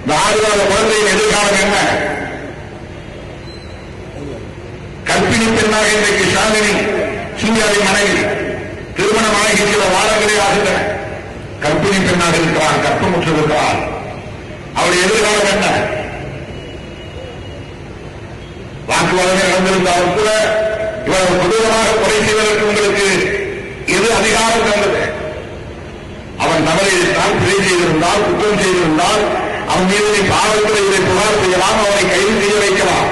இந்த 6 மாத குழந்தையின் எதிர்காலம் என்ன? கர்ப்பிணி பெண்ணாக இன்றைக்கு ஷாலினி சூர்யாவின் மனைவி திருமணமாகி சில வாரங்களே ஆகின்றன. கர்ப்பிணி பெண்ணாக இருக்கிறார், கற்பமுற்று இருக்கிறார். அவருடைய எதிர்காலம் என்ன? வாக்குவாதமே நடந்திருந்தாலும் கூட இவ்வளவு கொடூரமாக கொலை செய்வதற்கு உங்களுக்கு எது அதிகாரம் தந்தது? அவன் தவறு செய்தால், பிழை செய்திருந்தால், குற்றம் செய்திருந்தால் அவன் மீது காவல்துறையிலே புகார் செய்யலாம், அவனை கைது செய்ய வைக்கலாம்.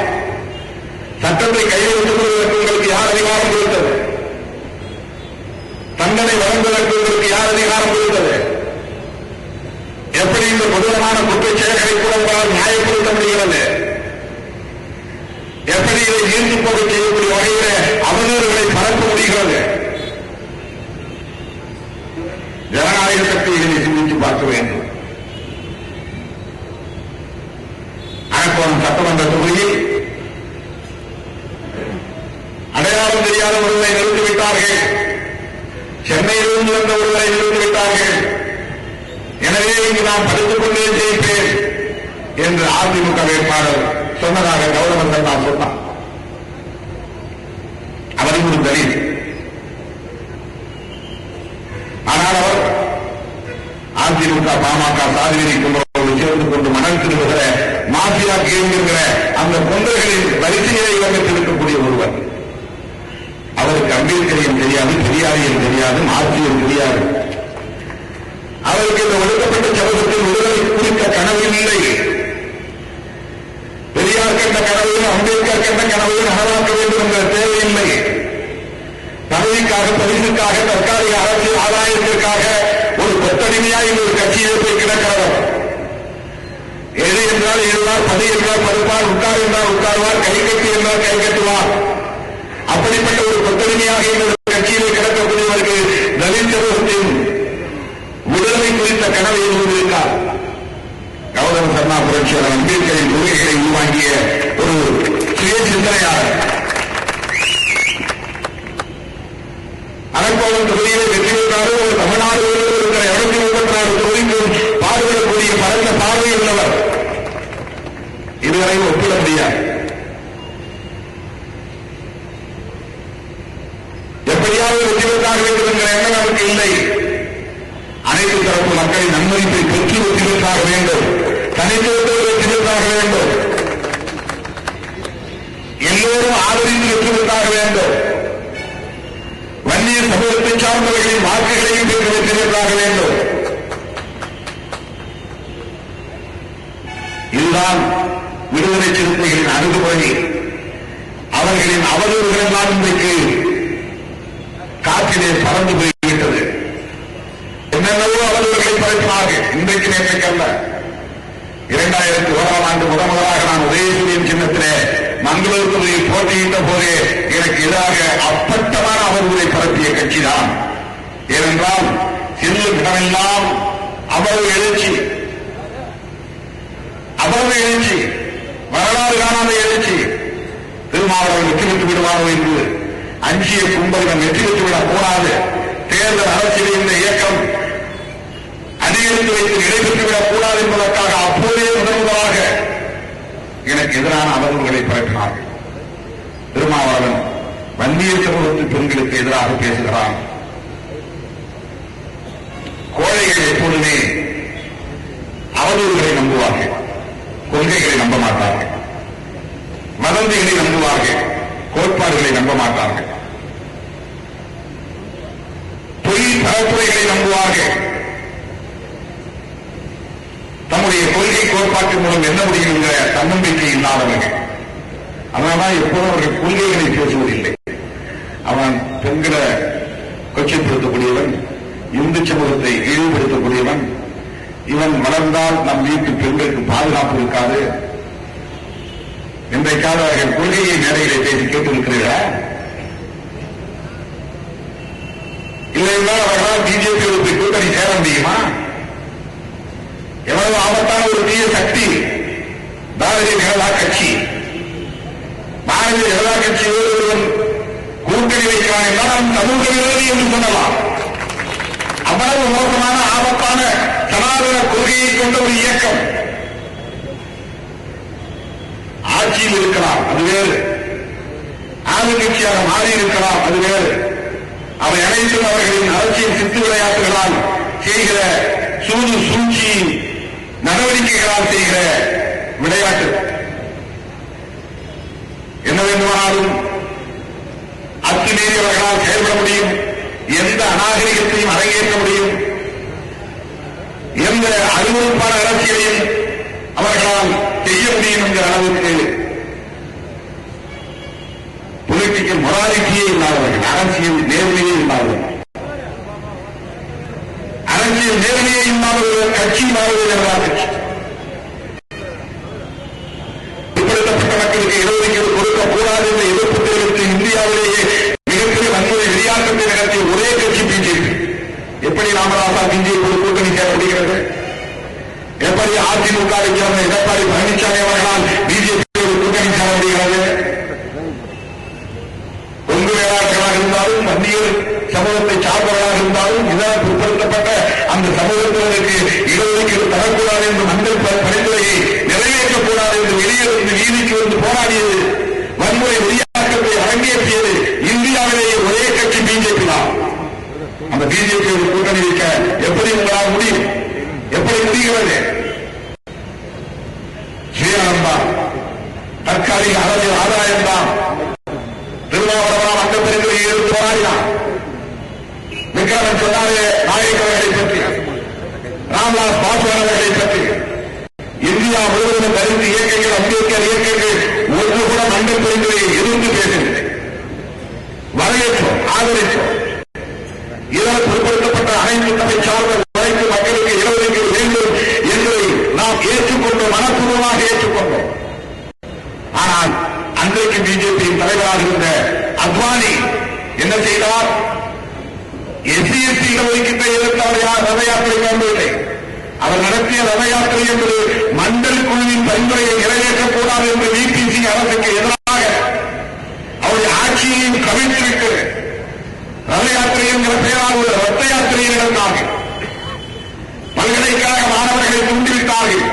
சட்டத்தை கையில் வைத்துக் கொள்வதற்கு உங்களுக்கு யார் அதிகாரம் கொடுத்தது? தண்டனை வழங்குவதற்கு உங்களுக்கு யார் அதிகாரம் கொடுத்தது? எப்படி இந்த கொடூரமான குற்றச் செயல்களை கூட உங்களால் நியாயப்படுத்த முடிகிறது? எப்படி இதை நீர்த்து போக செய்யக்கூடிய வகையில் அவதூறுகளை பரப்ப முடிகிறது? ஜனநாயக சக்திகளை சிந்தித்து பார்க்க வேண்டும். அரக்கோணம் சட்டமன்ற தொகுதியில் அடையாளம் தெரியாத ஒருவரை நிறுத்திவிட்டார்கள். சென்னையிலிருந்து வந்த ஒருவரை நிறுத்திவிட்டார்கள். எனவே இங்கு நான் படித்துக் கொண்டே ஜெயிப்பேன் என்று அதிமுக வேட்பாளர் சொன்னதாக கௌரவங்கள் நான் சொன்னான். அவருக்கு ஒரு தலித். ஆனால் அவர் அதிமுக பாமக சாதிகளை கொண்டவர்கள் சேர்ந்து கொண்டு மணல் திருவுகிற மாஃபியா கேட்கிற அந்த கொண்டர்களின் வரிசையை வகுத்திருக்கக்கூடிய ஒருவர். அவருக்கு அம்பேத்கரையும் தெரியாது, பெரியாரையும் தெரியாது, மார்க்சியம் தெரியாது. அவருக்கு இந்த ஒடுக்கப்பட்ட சமூகத்தில் விடுதலை குறித்த கனவு இல்லை. பெரியார் கண்ட கனவையும் அம்பேத்கர் கண்ட கனவையும் நனவாக்க வேண்டும் என்ற தேவையில்லை. பதவிக்காக, பரிசுக்காக, தற்காலிக அரசியல் ஆதாயத்திற்காக ஒரு கொத்தடிமையாய் ஒரு கட்சியை போய் கிடக்கிறவர். எது என்றால் எழுவார், பதி என்றால் படுப்பார், உட்கார் என்றால் உட்கார்வார், கை கட்டி என்றால் கை கட்டுவார். அப்படிப்பட்ட ஒரு கொத்தடிமையாக இந்த கட்சியிலே கிடக்கக்கூடியவருக்கு தலித் சமூகத்தின் விடுதலை குறித்த கனவை இருந்திருக்கார். கௌதம சர்மா புரட்சியாளர் அம்பேத்கரின் கொள்கைகளை உருவாக்கிய ஒரு சுய சிந்தனையாளர். அரக்கோணம் தொகுதியிலே வெற்றி பெற்றாலும் ஒரு தமிழ்நாடு இருக்கிற 234 தொகுதிக்கும் பாடுபடக்கூடிய பரந்த பார்வை உள்ளவர். இதுவரை ஒப்பிட முடியாது. எப்படியாவது வெற்றி பெற்றாக வேண்டும் என்கிற எண்ணம் நமக்கு இல்லை. அனைத்து தரப்பு மக்களின் நன்மதிப்பை பெற்று வெற்றி பெற்றாக வேண்டும், தனித்துவத்தோடு வெற்றி பெற்றாக வேண்டும், எல்லோரும் ஆதரித்து வெற்றி பெற்றாக வேண்டும், வன்னிய சமூகத்தை சார்ந்தவர்களின் வாக்குகளையும் பெற்று வெற்றி பெற்றாக வேண்டும். இதுதான் விடுதலை சிறுத்தைகளின் அணுகுமுறை. அவர்களின் அவதூறுகள் எல்லாம் இன்றைக்கு காற்றிலே பறந்து போய்விட்டது. என்னென்னவோ அவதூறுகளை பரப்பினார்கள். இன்றைக்கு நேற்றைக்கல்ல. 2001ஆம் ஆண்டு முதலாக நான் உதயசூரியன் சின்னத்திலே மங்களூர் தொகுதியில் போட்டியிட்ட போதே எனக்கு எதிராக அப்பட்டமான அவதூறை பரப்பிய கட்சிதான். ஏனென்றால் செல்லும் இடமெல்லாம் அவ்வளவு எழுச்சி, அவ்வளவு எழுச்சி, வரலாறு காணாத எழுச்சி. திருமாவளவன் வெற்றி பெற்று விடுவாரோ என்று அஞ்சிய கும்பலிடம் வெற்றி பெற்றுவிடக் கூடாது. தேர்தல் அரசியல் இந்த இயக்கம் அதிகரித்து வைத்து நடைபெற்றுவிடக் கூடாது என்பதற்காக அப்போதே முதலாக எனக்கு எதிரான அவதூறுகளை பரப்பினார்கள். திருமாவளவன் வன்னிய சமூகத்து பெண்களுக்கு எதிராக பேசுகிறான். கோழைகள் எப்பொழுதுமே அவதூறுகளை நம்புவார்கள், கொள்கைகளை நம்ப மாட்டார்கள், வதந்திகளை நம்புவார்கள், கோட்பாடுகளை நம்ப மாட்டார்கள், பொய் பரப்புரைகளை நம்புவார்கள். தம்முடைய கொள்கை கோட்பாட்டின் மூலம் என்ன முடியும் என்கிற தன்னம்பிக்கை இல்லாதவர்கள். அதனால்தான் எப்போதும் அவர்கள் கொள்கைகளை பேசுவதில்லை. அவன் பெண்களை கொச்சைப்படுத்தக்கூடியவன், இந்து சமூகத்தை இழிவுபடுத்தக்கூடியவன், இவன் வளர்ந்தால் நம் வீட்டு பெண்களுக்கு பாதுகாப்பு இருக்காது. இன்றைக்காக அவர்கள் கொள்கையை மேடைகளை பேசி கேட்டிருக்கிறீர்களா? இல்லையென்றால் அவர்களால் பிஜேபி கூட்டணி சேர முடியுமா? எவ்வளவு ஆபத்தான ஒரு தீய சக்தி பாரதிய ஜனதா கட்சி. பாரதிய ஜனதா கட்சியோடு ஒருவன் கூட்டணி வைக்கிறான் என்றால் அவன் சமூக விரோதி என்று சொல்லலாம். அவ்வளவு மோசமான ஆபத்தான சனாதன கொள்கையை கொண்ட ஒரு இயக்கம். ஆட்சியில் இருக்கலாம், அது வேறு. ஆளுங்கட்சியாக மாறி இருக்கலாம், அது வேறு. அவை அனைத்தும் அவர்களின் அரசியல் சித்து விளையாட்டுகளால் செய்கிற சூது சூழ்ச்சி நடவடிக்கைகளால் செய்கிற விளையாட்டு. என்ன வேண்டுமானாலும் அத்துமீறி அவர்களால் செயல்பட முடியும், எந்த அநாகரிகத்தையும் அரங்கேற்ற முடியும், எந்த அருவருப்பான அரசியலையும் அவர்களால் செய்ய முடியும் என்கிற அளவுக்கு பொலிட்டிக்கல் மொராலிட்டியே இல்லாதவர்கள், அரசியல் நேர்மையே இல்லாதவர்கள். அரசியல் நேர்மையே இல்லாதவர்கள் கட்சி மாறுவது என்றால் கட்சி. பிற்படுத்தப்பட்ட மக்களுக்கு இடஒதுக்கீடு கொடுக்கக்கூடாது என்ற எதிர்ப்பு தெரிவித்து இந்தியாவிலேயே மிகப்பெரிய வன்முறை வெளியாட்டத்தை நடத்திய ஒரே கட்சி பிஜேபி. எப்படி ராமதாசா பிஜேபி கூட்டணி சேர முடிகிறது? எப்படி அதிமுகவை சேர்ந்த எடப்பாடி பழனிசாமி அவர்களால் பிஜேபி கூட்டணி சேர முடிகிறது? கொங்கு வேளாளர்களாக இருந்தாலும், மத்திய சமூகத்தை சார்ந்தவர்களாக இருந்தாலும், இதனால் பிற்படுத்தப்பட்ட அந்த சமூகத்தினருக்கு இடஒதுக்கீடு தரக்கூடாது என்று மண்டல் பரிந்துரையை நிறைவேற்றக்கூடாது என்று வெளியிலிருந்து நீதிக்கு வந்து போராடியது, வன்முறை வெளியாட்டத்தை அரங்கேற்றியது இந்தியாவிலேயே ஒரே கட்சி பிஜேபி தான். அந்த பிஜேபி கூட்டணி வைக்க எப்படி உங்களால் முடியும்? எப்படி முடிகிறது? சுயநலம்தான், தற்காலிக அரசியல் ஆதாயம்தான். திருமாவளவன் அந்த பரிந்துரையை எடுத்து போராடினான். விக்ரமன் சொன்னாரே நாயக் அவர்களை பற்றி, ராம்விலாஸ் பாஸ்வான் அவர்களை பற்றி, இந்தியா முழுவதும் கருத்து இயக்கங்கள், அம்பேத்கர் இயக்கங்கள் ஒன்று கூட மண்டல் பரிந்துரையை எதிர்த்து பேசவில்லை. வரவேற்றோம், ஆதரித்தோம். இதனால் பிற்படுத்தப்பட்ட அனைத்து தன்னை சார்ந்த உழைக்கும் மக்களுக்கு இடஒதுக்கீடு வேண்டும் என்பதை நாம் ஏற்றுக்கொண்டோம், மனப்பூர்வமாக ஏற்றுக்கொண்டோம். ஆனால் அன்றைக்கு பிஜேபியின் தலைவராக இருந்த அத்வானி என்ன செய்தார்? எஸ்சி எஸ்டி இடஒதுக்கீட்டை எதிர்த்து ரத யாத்திரை மேற்கொள்ளவில்லை. அவர் நடத்திய ரத யாத்திரை என்பது மண்டல் குழுவின் பரிந்துரையை நிறைவேற்றக்கூடாது என்று விபிசி அரசுக்கு எதிராக அவருடைய ஆட்சியையும் கவிழ்த்துவிட்டது. ரத யாத்திரை என்கிற பெயரால் உள்ள ரத்த யாத்திரையை நடந்தார்கள். பல்கலைக்கழக மாணவர்களை தூண்டிவிட்டார்கள்.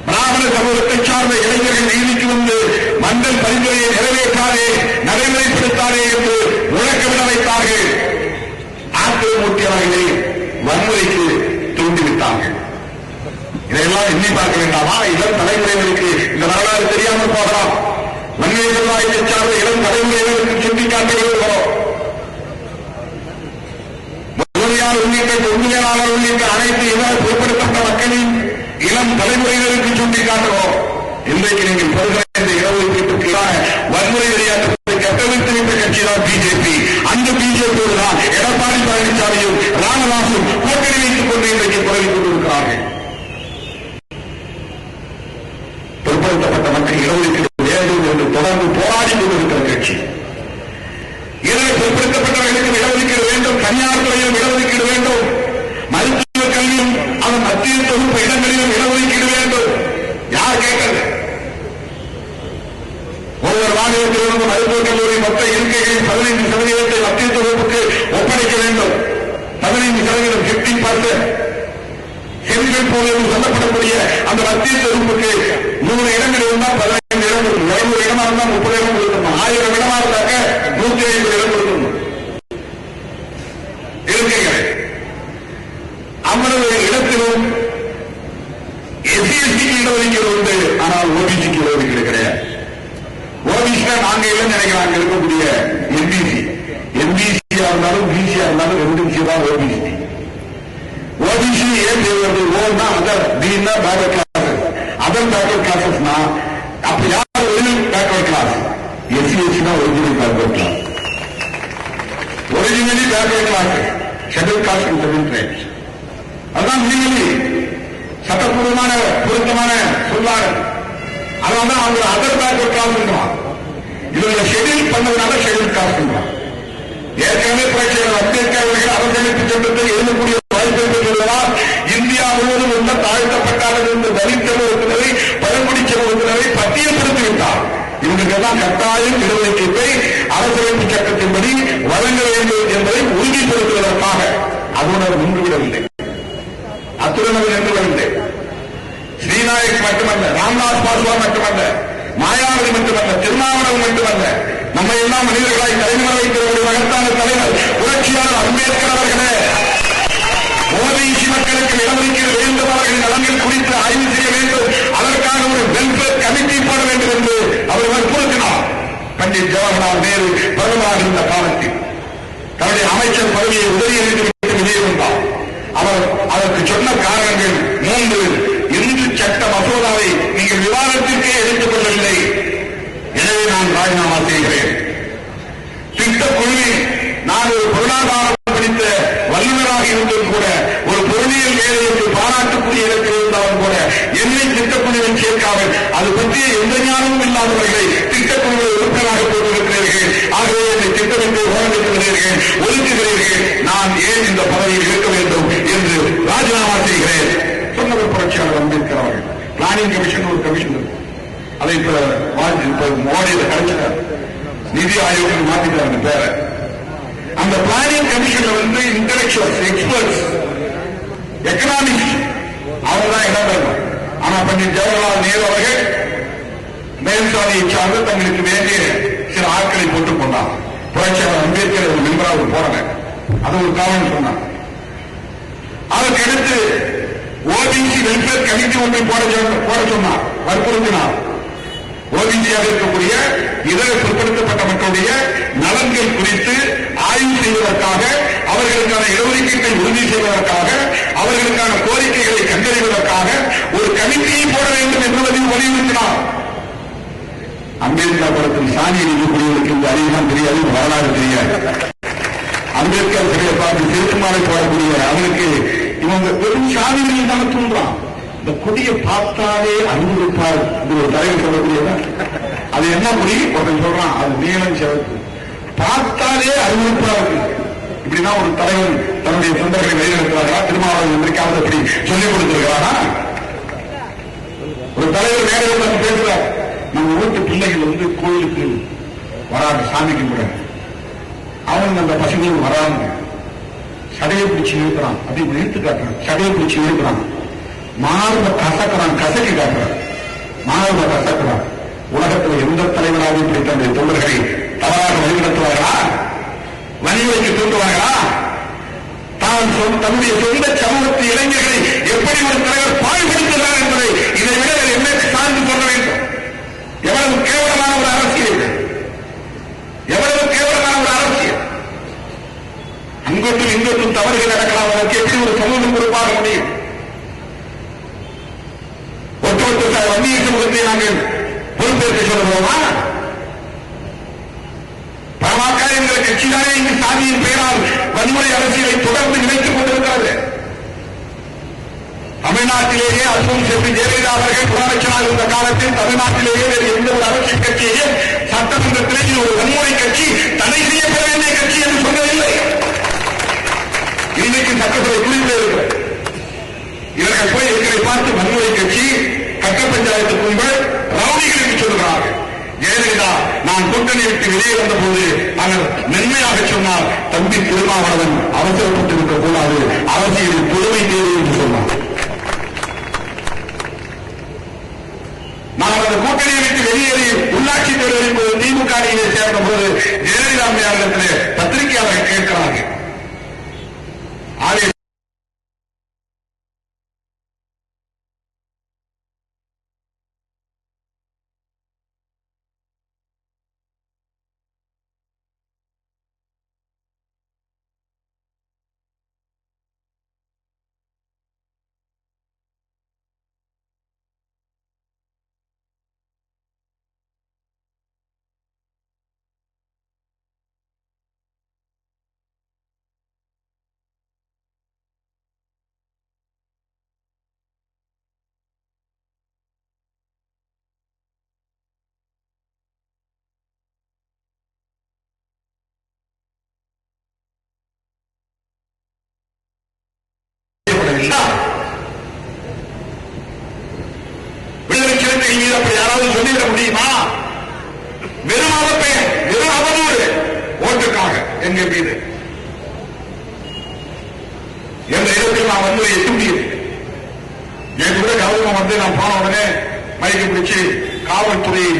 பிராமண சமூகத்தை சார்ந்த இளைஞர்கள் நீதிக்கு வந்து மண்டல் பரிந்துரையை நிறைவேற்றாதே, நடைமுறைப்படுத்தாதே என்று முழக்கமிட வைத்தார்கள். ஆத்திரமூட்டியவர்களை வன்முறைக்கு தூண்டிவிட்டார்கள். இதையெல்லாம் எண்ணி பார்க்க வேண்டாமா? இளம் தலைமுறைகளுக்கு இந்த வரலாறு தெரியாமல் போகலாம். வன்முறை சமுதாயத்தை சார்ந்த இளம் தலைமுறைகளுக்கு சுட்டிக்காட்ட இருக்கிறோம். முதலியார் உள்ளிட்ட உண்மையாளர் உள்ளிட்ட அனைத்து இவர் பிற்படுத்தப்பட்ட மக்களின் இளம் தலைமுறைகளுக்கு சுட்டிக்காட்டுவோம். இன்றைக்கு நீங்கள் பெறுகிற இந்த இடஒதுக்கீட்டுக்கு வன்முறை விளையாட்டத்தை கட்டமைத்து வைத்த கட்சிதான் பிஜேபி. அந்த பிஜேபியோடு தான் எடப்பாடி பழனிசாமியும் ராமதாசும் கூட்டணி வைத்துக் கொண்டு இன்றைக்கு குரலிக் கொண்டிருக்கிறார்கள். பிற்படுத்தப்பட்ட மக்கள் இடஒதுக்கீடு வேண்டும் என்று தொடர்ந்து போராடி கொண்டிருக்கிற கட்சி. இதனை பிற்படுத்தப்பட்டவர்களுக்கு இடஒதுக்கீடு வேண்டும், தனியார் துறையிலும் இடஒதுக்கீடு வேண்டும், மருத்துவ கல்வியும் அதன் மத்திய தொகுப்பு இடங்களிலும் இடஒதுக்கீடு வேண்டும். யார் கேட்டது? ஒவ்வொரு மாநிலத்திலிருந்து மருத்துவக் கல்லூரி மொத்த இருக்கைகளில் 15% மத்திய தொகுப்புக்கு ஒப்படைக்க வேண்டும். 15% 15% செவிகள் போல சொல்லப்படக்கூடிய அந்த மத்திய தொகுப்புக்கு 100 இடங்கள் இருந்தால் 15 இடம் கொடுக்கும். 200 இடமா இருந்தால் 30 இடம் கொடுக்கணும். 1000 இடமா இருந்தாக்க 150 இடம் கொடுக்கணும். இருக்கைகள் அவ்வளவு இடத்திலும் எஸ்சி எஸ்டிக்கு இடஒதுக்கீடு உண்டு. ஆனால் ஓபிசிக்கு இடஒதுக்கீடு கிடையாது. ஓபிசியா நாங்க இல்லைன்னு நினைக்கிறாங்க. இருக்கக்கூடிய எம்பிசி, எம்பிசியா இருந்தாலும் பிசியா இருந்தாலும் 2 விஷயம் தான் ஓபிசி. ஓபிசி ஏன் தேவைப்படுது? ஓன்னா அதர், பீன்னா பேக்வர்ட் கிளாஸஸ். அதர் பேக்வர்ட் கிளாஸஸ்னா அப்ப யார் original backward class? SC SC தான் original backward class. Originally backward class schedule caste and schedule tribes. அதுதான் லீகலி சட்டப்பூர்வமான பொருத்தமான சொல்லாடல். அதனால அவங்க அதர் பேக்வர்ட் கிளாஸ் இவங்களை ஷெட்யூல் பண்ணதுனால ஷெட்யூல் காஸ்ட். ஏற்கனவே புரட்சியாளர் அம்பேத்கர் அவர்கள் அரசியலமைப்பு சட்டத்தை எழுதக்கூடிய வாய்ப்பை பெற்றுள்ளதால் இந்தியா முழுவதும் உள்ள தாழ்த்தப்பட்டாளர் என்ற தலித் சமூகத்தினரை, பழங்குடி சமூகத்தினரை பட்டியல்படுத்திவிட்டார். இவங்களுக்கெல்லாம் கட்டாயம் இடஒதுக்கீட்டை அரசியலமைப்பு சட்டத்தின்படி வழங்க வேண்டும் என்பதை உறுதிப்படுத்துவதற்காக அதோடு அவர் நின்றுவிடவில்லை. அத்துடன் அவர் நின்றுவிடவில்லை. ஸ்ரீநாயக் மட்டுமல்ல, ராம்விலாஸ் பாஸ்வான் மட்டுமல்ல, மாயாவதி மட்டுமல்ல, திருமாவளவன் மட்டுமல்ல, நம்மை எல்லாம் மனிதர்களாய் தலைமுறை வைக்கிற ஒரு மகத்தான தலைவர் புரட்சியாளர் அம்பேத்கர் அவர்களே, ஓபிசி மக்களுக்கு இடஒதுக்கீடு வேண்டும், அவர்களின் நலன்கள் குறித்து ஆய்வு செய்ய வேண்டும், அதற்காக ஒரு வெல்ஃபேர் கமிட்டி போட வேண்டும் என்று அவர் வற்புறுத்தினார். பண்டிட் ஜவஹர்லால் நேரு பிரதமராக இருந்த காலத்தில் தன்னுடைய அமைச்சர் பதவியை உதவியளித்து வெளியே வந்தார். அவர் அதற்கு சொன்ன காரணங்கள் 3. இந்து சட்ட மசோதாவை நீங்கள் விவாதத்திற்கே எடுத்துக் கொள்ளவில்லை, எனவே நான் ராஜினாமா செய்கிறேன். திட்டக்குழுவில் நான் ஒரு பொருளாதாரம் படித்த வல்லுநராக இருந்தும் கூட, ஒரு பொருளியல் வேலைக்கு பாராட்டுக்குரிய இடத்தில் இருந்தாலும் கூட என்னை திட்டக்குழுவில் சேர்க்காமல் அது பற்றிய எந்த ஞானமும் இல்லாதவர்களை திட்டக்குழுவில் உறுப்பினராக போட்டிருக்கிறீர்கள். ஆகவே என்னை திட்டமிட்டு ஓரணிக்கிறீர்கள், ஒதுக்குகிறீர்கள். நான் ஏன் இந்த பதவியில் இருக்க வேண்டும் என்று ராஜினாமா செய்கிறேன் சொன்னவர் புரட்சியாளர் அம்பேத்கர் அவர்கள். பிளானிங் கமிஷன் ஒரு கமிஷன் இருக்கு, அதை இப்ப மோடி கிடைச்சிட்டார், நிதி ஆயோகம் மாத்திட்டாங்க பேர. அந்த பிளானிங் கமிஷன்ல இன்டெலக்சுவல்ஸ், எக்ஸ்பர்ட்ஸ், எக்கனாமிக்ஸ் அவங்க தான் இடம் பெறணும். ஆனா பண்டிட் ஜவஹர்லால் நேரு அவர்கள் மேல்சாதியை சார்ந்து தங்களுக்கு வேண்டிய சில ஆட்களை போட்டுக் கொண்டார். புரட்சியாளர் அம்பேத்கர் ஒரு மெம்பராக போறாங்க, அது ஒரு காரணம் சொன்னார். அதற்கடுத்து ஓபிசி வெல்ஃபேர் கமிட்டி ஒன்றை போட சொன்னார், வற்புறுத்தினார். ஓபிசியாக இருக்கக்கூடிய இதர பிற்படுத்தப்பட்ட மக்களுடைய நலன்கள் குறித்து ஆய்வு செய்வதற்காக, அவர்களுக்கான இடஒதுக்கீட்டை உறுதி செய்வதற்காக, அவர்களுக்கான கோரிக்கைகளை கண்டறிவதற்காக ஒரு கமிட்டியை போட வேண்டும் என்பதையும் வலியுறுத்தினார். அம்பேத்கர் படத்தில் சாணி இருக்கக்கூடியவருக்கு இந்த அறிவுதான் தெரியாது, வரலாறு தெரியாது. அம்பேத்கர் சிலையை பார்த்து சிறுமாலை போடக்கூடிய அவனுக்கு இவங்க வெறும் சாதிகளில் தான் தூண்டுறான். இந்த கொடியை பார்த்தாலே அனுபவிப்பார் ஒரு தலைவர் சொல்லக்கூடியதான். அது என்ன கொடி ஒருத்தன் சொல்றான், அது நீளம் சிவப்பு, பார்த்தாலே அனுபவிப்பா இருக்கு. இப்படிதான் ஒரு தலைவர் தன்னுடைய தொண்டர்களை வழிநடத்துவார்களா? திருமாவளவன் என்றைக்காவது அப்படி சொல்லிக் கொடுத்திருக்கிறாரா? ஒரு தலைவர் நேரில் பேசுறார், நம்ம வீட்டு பிள்ளைகள் கோயிலுக்கு வராது, சாமி கும்பிட, அவன் அந்த பசங்களும் வராங்க, சடையை பிடிச்சி இழுக்கிறான், அப்படி இழுத்து காட்டுறான், சடையை பிடிச்சி இழுக்கிறான், மார்ப கசக்கிறான், கசக்கி காட்டுறான், மார்ப கசக்கிறான். உலகத்தில் எந்த தலைவராக இப்படி தன்னுடைய தொண்டர்களை தவறாக வழிநடத்துவார்களா? வன்முறைக்கு தூண்டுவார்களா? தன்னுடைய சொந்த சமூகத்து இளைஞர்களை எப்படி ஒரு தலைவர் பாழ்படுத்துகிறார் என்பதை இதை விட என்ன சார்ந்து சொல்ல வேண்டும்? எவ்வளவு கேவலமான ஒரு அரசியல், எவ்வளவு கேவலமான ஒரு அரசியல். அங்கொன்றும் இங்கொன்றும் தவறுகள் நடக்கலாம், அதற்கு எப்படி ஒரு சமூகம் பொறுப்பாக முடியும்? ஒட்டுமொத்த வன்னிய சமூகத்தை நாங்கள் பொறுப்பேற்க சொல்லுவோமா? பாமக என்கிற கட்சிதானே இங்கு சாதியின் பெயரால் வன்முறை அரசியலை தொடர்ந்து நினைத்துக் கொண்டிருக்கிறது. தமிழ்நாட்டிலேயே அல்பம் செல்வி ஜெயலலிதா அவர்கள் முதலமைச்சராக இருந்த காலத்தில் தமிழ்நாட்டிலேயே வேறு எந்த ஒரு அரசியல் கட்சியையும் சட்டமன்றத்திலே ஒரு வன்முறை கட்சி தடை செய்யப்பட வேண்டிய கட்சி என்று சொன்னதில்லை. இன்னைக்கு சட்டசபை குறிப்பில் இருக்கிறது. இவர்கள் போய் எங்களை பார்த்து வன்முறை கட்சி, கட்ட பஞ்சாயத்து கும்பல், ரவுடிகள் என்று சொல்லுகிறார்கள். ஜெயலலிதா நான் கூட்டணி விட்டு வெளியே வந்த போது அவர் மென்மையாக சொன்னார், தம்பி திருமாவளவன் அவசரப்பட்டிருக்க கூடாது, அரசியல் பொறுமை தேவை என்று சொன்னார். நான் அந்த கூட்டணியை விட்டு வெளியேறி உள்ளாட்சி தேர்தலின் போது திமுக அணியிலே சேர்ந்த போது ஜெயலலிதா அம்மையாரிடத்தில் பத்திரிகையாளர்கள் கேட்கிறார்கள், விடுதலை சிறுத்தைகள் மீது அப்படி யாராவது சொல்லிவிட முடியுமா? வெறும் அவப்பெயர், வெறும் அவதூறு ஓட்டுக்காக எங்கள் மீது எந்த இடத்தில் நான் வன்முறையை தூண்டியது. என் கூட கௌரவம் நான் போன உடனே மைக்கு பிடிச்சு காவல்துறையை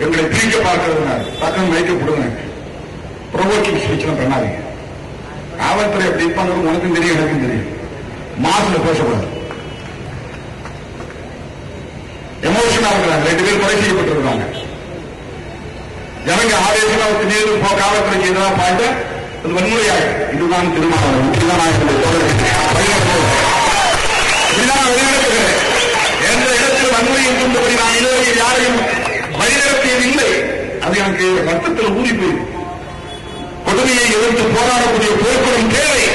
எங்களை பிரிக்க பார்க்கிறது பக்கம் வைக்கப்படுங்க. ப்ரொவோக்கிங் ஸ்பீச் பண்ணாதீங்க. காவல்துறை எப்படி இருப்பாங்க உனக்கும் தெரியும், எனக்கும் தெரியும். மாசுல பேசக்கூடாது. எமோஷனா இருக்கிறாங்க. 2 பேர் கொலை செய்யப்பட்டிருக்காங்க. ஜனங்க ஆவேசமா நீர் காவல்துறைக்கு எதிராக பாய்ந்த அது வன்முறையாகும். இதுதான் திருமாவளவன். இப்படிதான் நான் வெளிநடத்துகிறேன். எந்த இடத்தில் வன்முறையை தூண்டுபடி நான் இதுவரையில் யாரையும் வழிநடத்தியதில்லை. அது எனக்கு ரத்தத்தில் ஊறி போய் கொடுமையை எதிர்த்து போராடக்கூடிய போர்க்குணம் தேவை.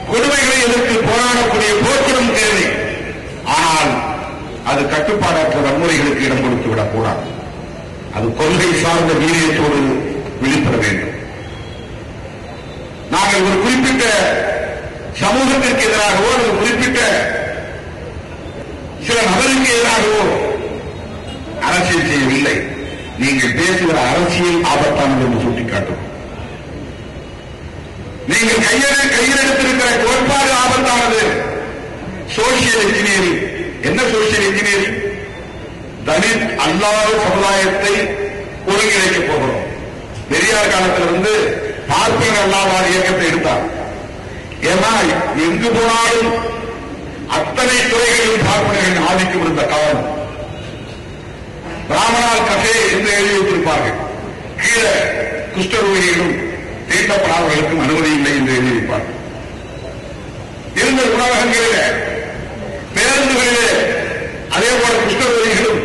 கொடுமைகளை எதிர்த்து போராடக்கூடிய போர்க்குணம் தேவை. ஆனால் அது கட்டுப்பாடற்ற வன்முறைகளுக்கு இடம் கொடுத்து விடக்கூடாது. அது கொள்கை சார்ந்த வீரியத்தோடு வெளிப்பட வேண்டும். நாங்கள் ஒரு குறிப்பிட்ட சமூகத்திற்கு எதிராகவோ அல்லது குறிப்பிட்ட சில நபருக்கு எதிராகவோ அரசியல் செய்யவில்லை. நீங்கள் பேசுகிற அரசியல் ஆபத்தானது என்று சுட்டிக்காட்டும். நீங்கள் கையில் எடுத்திருக்கிற கோட்பாடு ஆபத்தானது. Social engineering. என்ன சோசியல் இன்ஜினியரிங்? தலித் அல்லாத சமுதாயத்தை ஒருங்கிணைக்கப் போகிறோம். பெரியார் காலத்திலிருந்து பார்ப்பனர் அல்லாத இயக்கத்தை எடுத்தார். ஏன்னா எங்கு போனாலும் அத்தனை துறைகளிலும் பார்ப்பனர்களின் ஆதிக்கம் இருந்த காலம். பிராமணால் கஃபே என்று எழுதி வைத்திருப்பார்கள். கீழே குஷ்டரோகிகளும் தீண்டப்படாதவர்களுக்கும் அனுமதி இல்லை என்று எழுதி வைப்பார்கள். இருந்த உணவகங்களிலே பேருந்துகளிலே அதே போல குஷ்டரோகிகளும்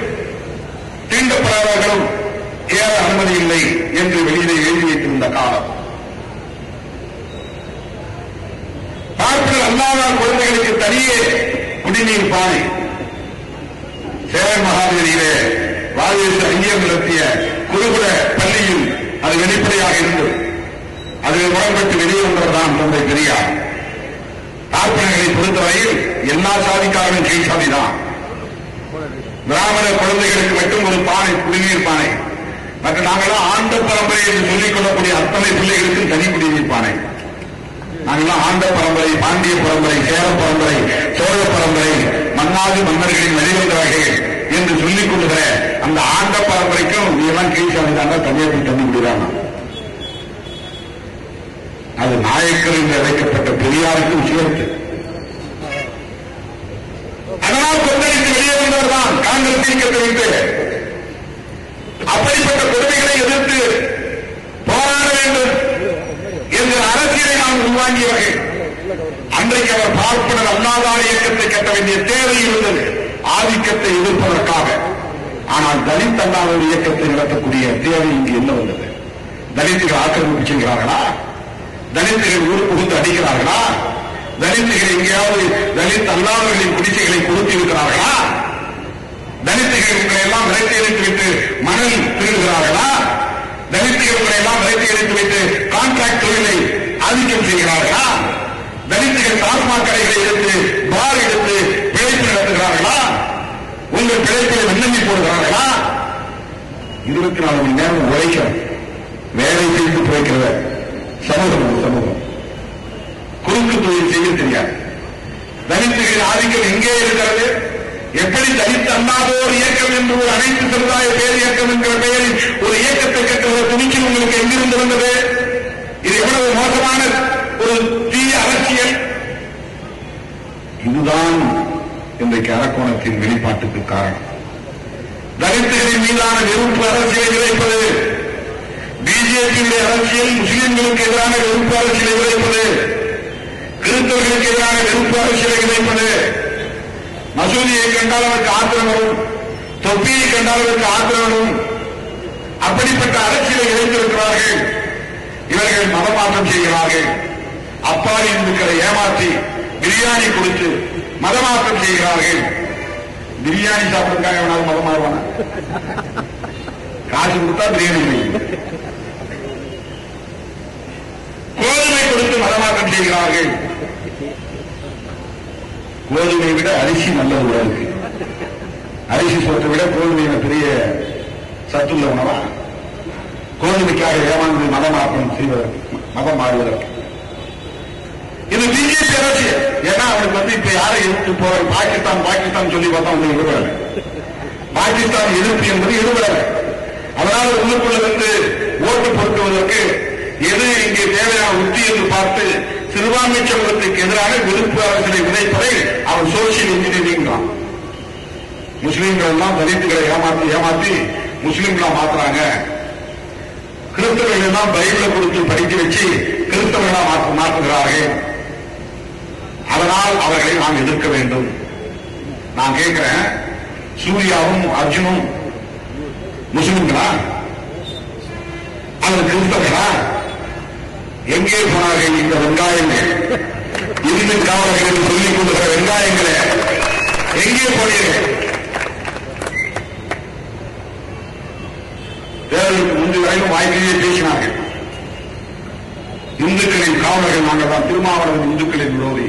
தீண்டப்படாதவர்களும் ஏற அனுமதி இல்லை என்று வெளியிலே எழுதி வைத்திருந்த காலம். பார்ப்பனர் அல்லாத குழந்தைகளுக்கு தனியே குடிநீர் பானை சேரன் மகாநதியிலே ராஜேஷ் ஐயர் நடத்திய குருகுல பள்ளியில் அது வெளிப்படையாக இருந்தது. அதில் முரண்பட்டு வெளியே வந்தவர்தான் தந்தை பெரியார். பார்ப்பனர்களை பொறுத்தவரையில் எல்லா சாதிக்காரரும் கீழ் சாதிதான். பிராமண குழந்தைகளுக்கு மட்டும் ஒரு பானை, குடிநீர் பானை. மற்ற நாங்களாம் ஆண்ட பரம்பரை என்று சொல்லிக் கொள்ளக்கூடிய அத்தனை பிள்ளைகளுக்கும் தனி குடிநீர் பானை. நாங்களாம் ஆண்ட பரம்பரை, பாண்டிய பரம்பரை, சேர பரம்பரை, சோழ பரம்பரை, மன்னாது மன்னர்களின் வெளிவந்த வகைகள் என்று சொல்லிக் கொள்ளுகிற அந்த ஆண்ட பரம்பரைக்கும் இதெல்லாம் கீழ் சாதிதாங்க தனியாக தண்ணி குடிக்கிறாங்க. அது நாயக்கர் என்று அழைக்கப்பட்ட பெரியாருக்கும் சேர்த்து. அதனால் கொந்தளித்து வெளியே வந்தவர்தான் காங்கிரஸ் இயக்கத்தை வைத்து அப்படிப்பட்ட கொடுமைகளை எதிர்த்து போராட வேண்டும் என்ற அரசியலை நாம் உள்வாங்கியவர்கள். அன்றைக்கு அவர் பார்ப்பனர் அல்லாத இயக்கத்தை கட்ட வேண்டிய தேவை இருந்தது, ஆதிக்கத்தை எதிர்ப்பதற்காக. ஆனால் தலித் அல்லாத இயக்கத்தை நடத்தக்கூடிய தேவை இங்கு என்ன வந்தது? தலித்துகள் ஆக்கிரமிப்பு செய்கிறார்களா? தலித்துகள் ஊர் புகுந்து அடிக்கிறார்களா? தலித்துகள் எங்கேயாவது தலித் அல்லாதவர்களின் குடிசைகளை கொடுத்து இருக்கிறார்களா? தலித்துகள் உங்களை எல்லாம் விரட்டி அடித்து விட்டு மணல் திருடுகிறார்களா? தலித்துகள் உங்களை எல்லாம் விரட்டி அடித்து விட்டு கான்ட்ராக்ட் தொழிலை ஆதிக்கம் செய்கிறார்களா? தலித்துகள் டாஸ்மாக் கடைகளை எடுத்து பார் எடுத்து பிழைப்பு நடத்துகிறார்களா? உங்கள் பிழைப்பில் விண்ணப்பி போடுகிறார்களா? 24 மணி நேரம் உழைக்க வேலை செய்து போய்க்கிற சமூகம் குறுக்கு தொழில் செய்ய தெரியாது. தலித்துகளின் ஆதிக்கம் எங்கே இருக்கிறது? எப்படி தலித் அல்லாதோர் இயக்கம் என்று ஒரு அனைத்து சமுதாய பேர் இயக்கம் என்கிற பெயரில் ஒரு இயக்கத்தை கட்டுகிற துணிச்சல் உங்களுக்கு எங்கிருந்து வந்தது? இது எவ்வளவு மோசமான ஒரு தீய அரசியல். இதுதான் இன்றைக்கு அரக்கோணத்தின் வெளிப்பாட்டுக்கு காரணம். தலித்துகளின் மீதான வெறுப்பு அரசியலை விதைப்பது, பிஜேபியுடைய அரசியல் முஸ்லிம்களுக்கு எதிரான வெறுப்பு அரசியலை விதைப்பது, கிறிஸ்தவர்களுக்கு எதிரான வெறுப்பு அரசியலை விதைப்பது, மசூதியை கண்டால் அவருக்கு ஆத்திரம் வரும், தொப்பியை கண்டால் அவருக்கு ஆத்திரம் வரும். அப்படிப்பட்ட அரசியலை விதைத்திருக்கிறார்கள். இவர்கள் மதமாற்றம் செய்கிறார்கள். அப்பாவி இந்துக்களை ஏமாற்றி பிரியாணி கொடுத்து மதமாற்றம் செய்கிறார்கள். பிரியாணி சாப்பிடுறதுக்காக எவனாவது மதம் மாறுவானா? காசு கொடுத்தா பிரியாணி. கோதுமை கொடுத்து மதமாற்றம் செய்கிறார்கள். கோதுமை விட அரிசி நல்ல உணவு இருக்கு. அரிசி சோற்றை விட கோதுமை பெரிய சத்துள்ள உணவா? கோதுமைக்காக ஏமாந்து மதமாற்றம் செய்வதற்கு, மதம் மாறுவதற்கு இது பிஜேபி அரசியல். ஏன்னா அவனுக்கு இப்ப யாரை எதிர்த்து போற பாகிஸ்தான் சொல்லி பார்த்தா அவங்க விடுவாங்க. பாகிஸ்தான் எதிர்ப்பு என்பது விடுவாங்க. அதனால உள்ளுக்குள்ள ஓட்டு பொருத்துவதற்கு எது இங்கே தேவையான உத்தி என்று பார்த்து சிறுபான்மை சமூகத்துக்கு எதிரான விருப்பு அரசியலை விதைப்பதை அவன் சோசியல் இன்ஜினியரிங் தான். முஸ்லீம்கள் எல்லாம் தலித்துகளை ஏமாற்றி முஸ்லீம்களா மாத்துறாங்க. கிறிஸ்தவர்கள் எல்லாம் பைபிளை கொடுத்து படிக்க வச்சு கிறிஸ்தவர்களா மாற்றுகிறார்கள். அதனால் அவர்களை நாம் எதிர்க்க வேண்டும். நான் கேட்கிறேன், சூர்யாவும் அர்ஜுனும் முஸ்லிம்களா அல்லது கிறிஸ்தவர்களா? எங்கே போனார்கள் இந்த வெங்காயங்கள்? இருந்து காவலர்கள் என்று சொல்லிக் கொள்கிற வெங்காயங்களே எங்கே போனீர்கள்? தேர்தலுக்கு முந்தைய வரைக்கும் வாய்ப்பிலேயே பேசினார்கள். இந்துக்களின் காவலர்கள் நாங்கள் தான். திருமாவளவன் இந்துக்களின் விரோதி.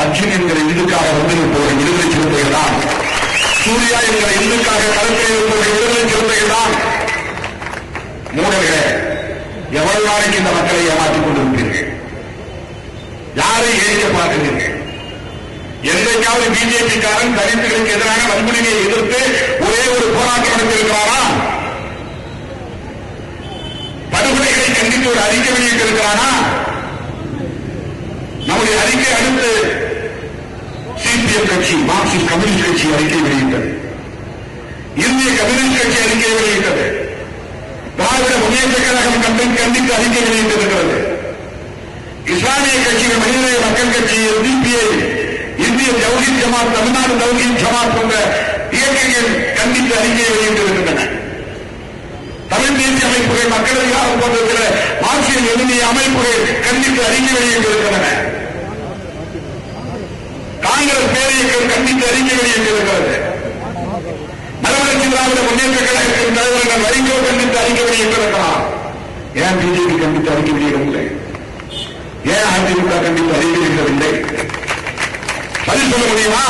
அர்ஜுன் என்கிற இந்துக்காக வந்திருப்போர் விடுதலை சிறுத்தைகள் தான். சூர்யா என்கிற இந்துக்காக களத்தில் இருப்பவர்கள் விடுதலை சிறுத்தைகள் தான். மூடர்களே, எவ்வளவு நாளைக்கு இந்த மக்களை ஏமாற்றிக் கொண்டிருப்பீர்கள்? யாரை ஏற்க பார்க்கிறீர்கள்? என்றைக்காவது பிஜேபிக்காரன் தலித்துகளுக்கு எதிரான வன்முறையை எதிர்த்து ஒரே ஒரு போராட்டம் நடத்தியிருக்கிறாரா? படுகொலைகளை கண்டித்து ஒரு அறிக்கை வெளியிட்டிருக்கிறானா? நம்முடைய அறிக்கை அடுத்து சிபிஎம் கட்சி, மார்க்சிஸ்ட் கம்யூனிஸ்ட் கட்சி அறிக்கை வெளியிட்டது. இந்திய கம்யூனிஸ்ட் கட்சி அறிக்கை வெளியிட்டது. திராவிட முன்னேற்ற கழகம் கண்டித்து அறிக்கை வெளியிட்டிருக்கிறது. இஸ்லாமிய கட்சிகள், மனிதநேய மக்கள் கட்சி, சிபிஐ, இந்திய தௌஹீத் ஜமாத், தமிழ்நாடு தௌஹீத் ஜமாத் போன்ற இயக்கங்கள் கண்டித்து அறிக்கை வெளியிட்டிருக்கின்றன. தமிழ் தேசிய அமைப்புகள், மக்கள் அதிகாரம் போன்ற சில மார்க்சிய எளிய அமைப்புகள் கண்டித்து அறிக்கை வெளியிட்டிருக்கின்றன. காங்கிரஸ் பேரியக்கம் கண்டித்து அறிக்கை வெளியிட்டிருக்கிறது. மறுமலர்ச்சி திராவிட முன்னேற்ற கழகத்தின் தலைவர்கள் வைகோ கண்டித்து அறிக்கை வெளியிட்டிருக்கிறார். ஏன் பிஜேபி கண்டித்து அறிக்கை வெளியிடவில்லை? ஏன் அதிமுக கண்டித்து அறிக்கை வெளியிடவில்லை? பதில் சொல்ல முடியுமா?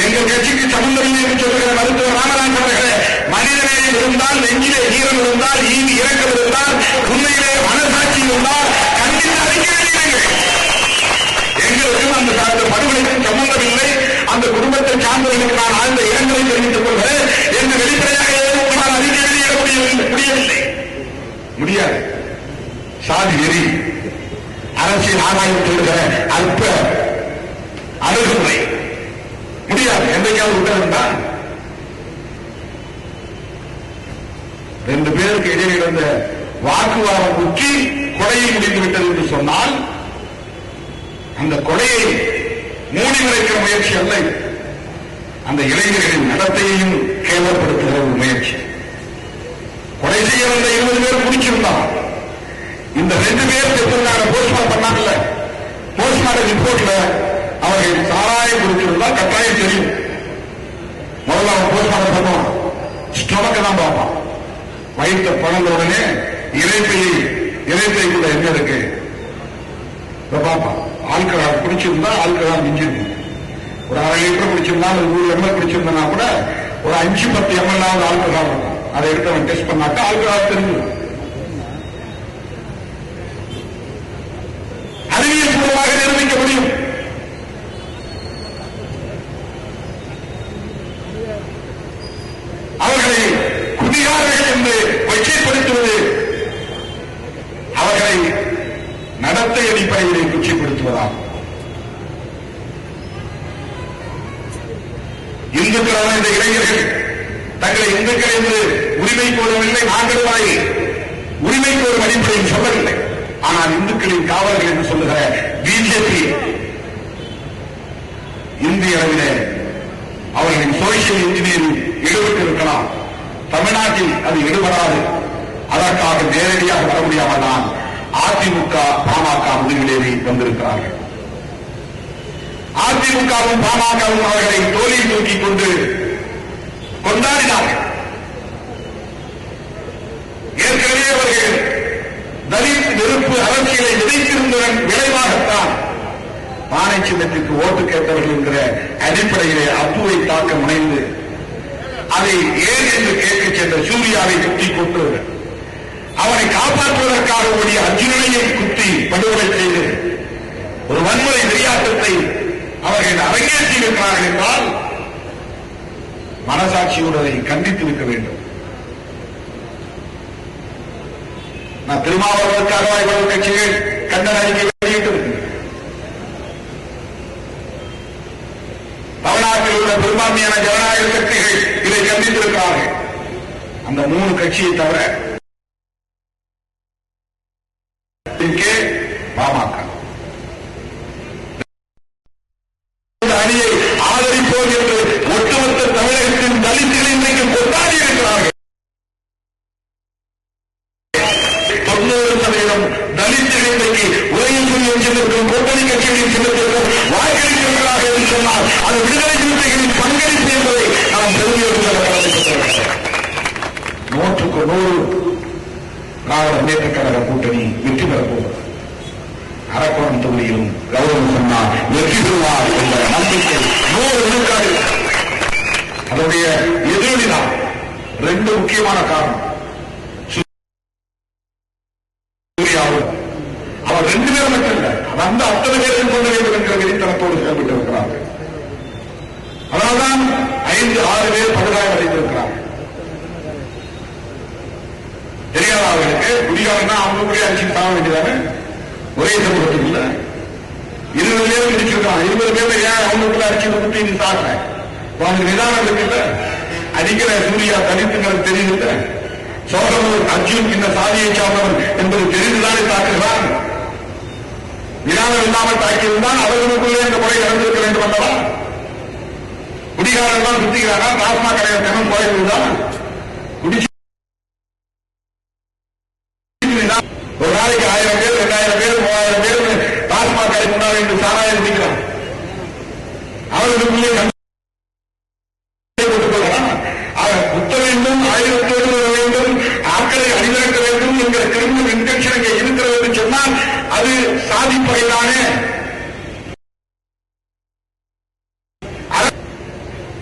எங்கள் கட்சிக்கு சம்பந்தமில்லை என்று சொல்லுகிற மருத்துவர் ராமராஜ் அவர்களே, மனிதநேயம் இருந்தால், நெஞ்சிலே ஈரம் இருந்தால், ஈவி இறக்கம் இருந்தால், உண்மையிலே மனசாட்சி இருந்தால் கண்டித்து அறிக்கை வெளியிடுங்கள். எங்களுக்கும் அந்த படுகொலைக்கும் சம்பந்தமில்லை. அந்த குடும்பத்தை சார்ந்தவர்களுக்கு நான் ஆழ்ந்த இரங்கலை தெரிவித்துக் கொள்கிறேன் என்று வெளிப்படையாக எதிர்ப்பால் அறிக்கை வெளியிட முடியவில்லை. முடியாது. சாதி வெறி, அரசியல் ஆதாயம் சொல்லுகிற அற்ப அணுகுமுறை முடியாது. என்றைக்காவது விட்டிருந்தா? ரெண்டு பேருக்கு இடையே இருந்த வாக்குவாதம் முற்றி கொலையை முடிந்துவிட்டது என்று சொன்னால் அந்த கொலையை மூடி மறைக்கிற முயற்சி அல்ல. அந்த இளைஞர்களின் நடத்தையையும் கேவலப்படுத்துகிற ஒரு முயற்சி. கொலை செய்ய வந்த 20 பேர் முடிச்சிருந்தான். இந்த 2 பேர் செத்துருந்தாங்க. போஸ்ட்மார்ட்டம் பண்ணாங்கல்ல, போஸ்ட்மார்ட்டம் ரிப்போர்ட்ல அவர்கள் சாராயம் குடிச்சிருந்தா கட்டாயம் தெரியும். முதல்ல அவன் போஸ்ட்மார்ட்டம் பண்ணுவான், ஸ்டொமக்க தான் பார்ப்பான். வயிற்ற பழந்த உடனே இறைப்பைக்குள்ள என்ன இருக்கு பார்ப்பான். ஆல்கஹால் குடிச்சிருந்தா ஆல்கஹால் மிஞ்சிருக்கும். ஒரு 1/2 லிட்டர் குடிச்சிருந்தா, 100 ml குடிச்சிருந்தா கூட ஒரு 5-10 ml ஆல்கஹால் இருக்கும். அதை எடுத்து அவன் டெஸ்ட் பண்ணாக்க ஆல்கஹால் தெரிஞ்சிடும். அறிவியல் பூர்வமாக நிரூபிக்க முடியும். அவர்களை குடிகாரர்கள் என்று கொச்சைப்படுத்துவது அவர்களை நடத்தை அடிப்படையில் கொச்சைப்படுத்துவதாகும். இந்துக்களான இந்த இளைஞர்கள் தங்களை இந்துக்கள் என்று உரிமை கோரவில்லை. நாங்களுமாய் உரிமை கோரும் அடிப்படையில் சொல்லவில்லை. ஆனால் இந்துக்களின் காவலர்கள் என்று சொல்லுகிற பிஜேபி இந்திய அளவிலே அவர்களின் சோசியல் இன்ஜினியரிங் ஈடுபட்டிருக்கலாம். தமிழ்நாட்டில் அது ஈடுபடாது. அதற்காக நேரடியாக வர முடியாமல் தான் அதிமுக பாமக முதுகிலேறி வந்திருக்கிறார்கள். அதிமுகவும் பாமகவும் அவர்களை தோளில் தூக்கிக் கொண்டு கொண்டாடினார்கள். ஏற்கனவே அவர்கள் தலித் வெறுப்பு அரசியலை விதைத்திருந்ததன் விளைவாகத்தான் பானை சின்னத்திற்கு ஓட்டு கேட்டவர்கள் என்கிற அடிப்படையிலே அப்புவை தாக்க முனைந்து அதை ஏன் என்று கேட்க சென்ற சூர்யாவை குத்தி கொண்டு அவனை காப்பாற்றுவதற்காக ஓடிய அர்ஜுனனையை குத்தி படுகொலை செய்து ஒரு வன்முறை விளையாட்டத்தை அவர்கள் அரங்கேற்றியிருக்கிறார்கள் என்றால் மனசாட்சியோடு அதை கண்டித்திருக்க வேண்டும். நான் திருமாவளவனுக்காக இவ்வளவு கட்சிகள் கண்டன அறிக்கை வெளியிட்டிருக்கிறேன். தமிழ்நாட்டில் உள்ள பெரும்பான்மையான ஜனநாயக சக்திகள் இதை கண்டித்திருக்கிறார்கள். அந்த 3 கட்சியை தவிர பாமக இந்த அணியை ஆதரிப்போம் என்று ஒட்டுமொத்த தமிழகத்தின் தலித்துகளை இன்றைக்கு கொண்டாடி இருக்கிறார்கள். 90% தலித்துகள் இன்றைக்கு உலகில் சென்றிருக்கும் கூட்டணி கட்சிகளின் சின்னத்திற்கும் வாக்களித்திருக்கிறார்கள் என்று சொன்னால் அது விடுதலை சிறுத்தைகளின் பங்களிப்பு என்பதை நாம் பெருமையோடு கடமைப்பட்டிருக்கிறோம். 100க்கு 100 திராவிட முன்னேற்ற கழக கூட்டணி வெற்றி பெறப்போகிறது. அரக்கோணம் தொகுதியிலும் கௌரவம் சொன்னால் வெற்றி பெறுவார் என்ற நம்பிக்கை 100 விழுக்காடு. அதனுடைய எதிரொலிதான் 2 முக்கியமான காரணம். அவர் 2 பேர் மட்டும் இல்லை, அந்த அத்தனை பேரும் கொள்ள வேண்டும் என்கிற வெறித்தனத்தோடு செயல்பட்டு இருக்கிறார்கள். அதனால்தான் 5-6 பேர் படுகாயம் அடைந்திருக்கிறார்கள். தெரியாத அவர்களுக்கு குடிகாரன்னா அவங்க கூட அரிசி சாக வேண்டியதானே. ஒரே சமூகத்தில் இல்ல 20 பேர் பிடிச்சிருக்கான். 20 பேர் ஏன் அவங்களுக்குள்ள அரிசி கொடுத்து இது சாகல? அவங்க நிதானம் இருக்குல்ல. அடிக்கிற சூர்யா தலித்துங்களுக்கு தெரியுது. சோழர் அர்ஜுன் இந்த சாதியை சார்ந்தவர் என்பது தெரிந்துதானே தாக்குகிறான். நிதானம் இல்லாமல் தாக்கியிருந்தான் அவர்களுக்குள்ளே இந்த முறை நடந்திருக்க வேண்டும் அல்லவா? குடிகாரன் தான் சுத்திக்கிறாரா? டாஸ்மாக் கடையில் தினம் போயிருந்தான். குடிச்சு ஒரு நாளைக்கு 1000 பேர் 2000 பேர் 3000 பேர் டாஸ்மாக் கடை முன்னாள் என்று சாராயம் குடிக்கிறான். அவர்களுக்குள்ளே போட்டுக் கொள்ளலாம். குத்த வேண்டும், ஆயுதத்தோடு வர வேண்டும், ஆட்களை அணிதிரட்ட வேண்டும் என்கிற கிரிமினல் இன்டென்ஷன் இங்கே இருக்கிறது என்று சொன்னால் அது சாதிப்பகைதானே.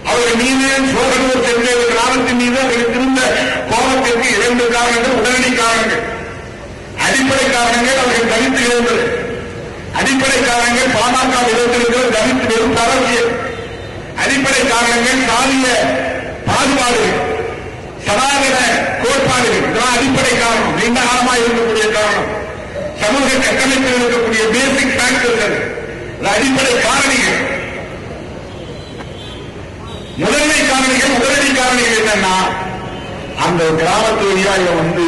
அவர்கள் மீது சோழனூர் சென்ற கிராமத்தின் மீது அவர்களுக்கு இருந்த கோபத்திற்கு 2 காரணங்கள் உடனடி காரணங்கள். அடிப்படை காரணங்கள் அவர்கள் தனித்து இருந்தது. அடிப்படை காரணங்கள் பாமக விதத்திலிருக்கிற தனித்து வெறும் அரசியல். அடிப்படை காரணங்கள் சாதிய பாகுபாடுகள், சனாதன கோட்பாடுகள். இதெல்லாம் அடிப்படை காரணம், நீண்ட காலமாக இருக்கக்கூடிய காரணம். சமூக கட்டமைப்பில் இருக்கக்கூடிய பேசிக் ஃபேக்டர்கள், அடிப்படை காரணிகள். முதன்மை காரணிகள், உடனடி காரணிகள் என்னன்னா அந்த கிராமத்து வழியாக வந்து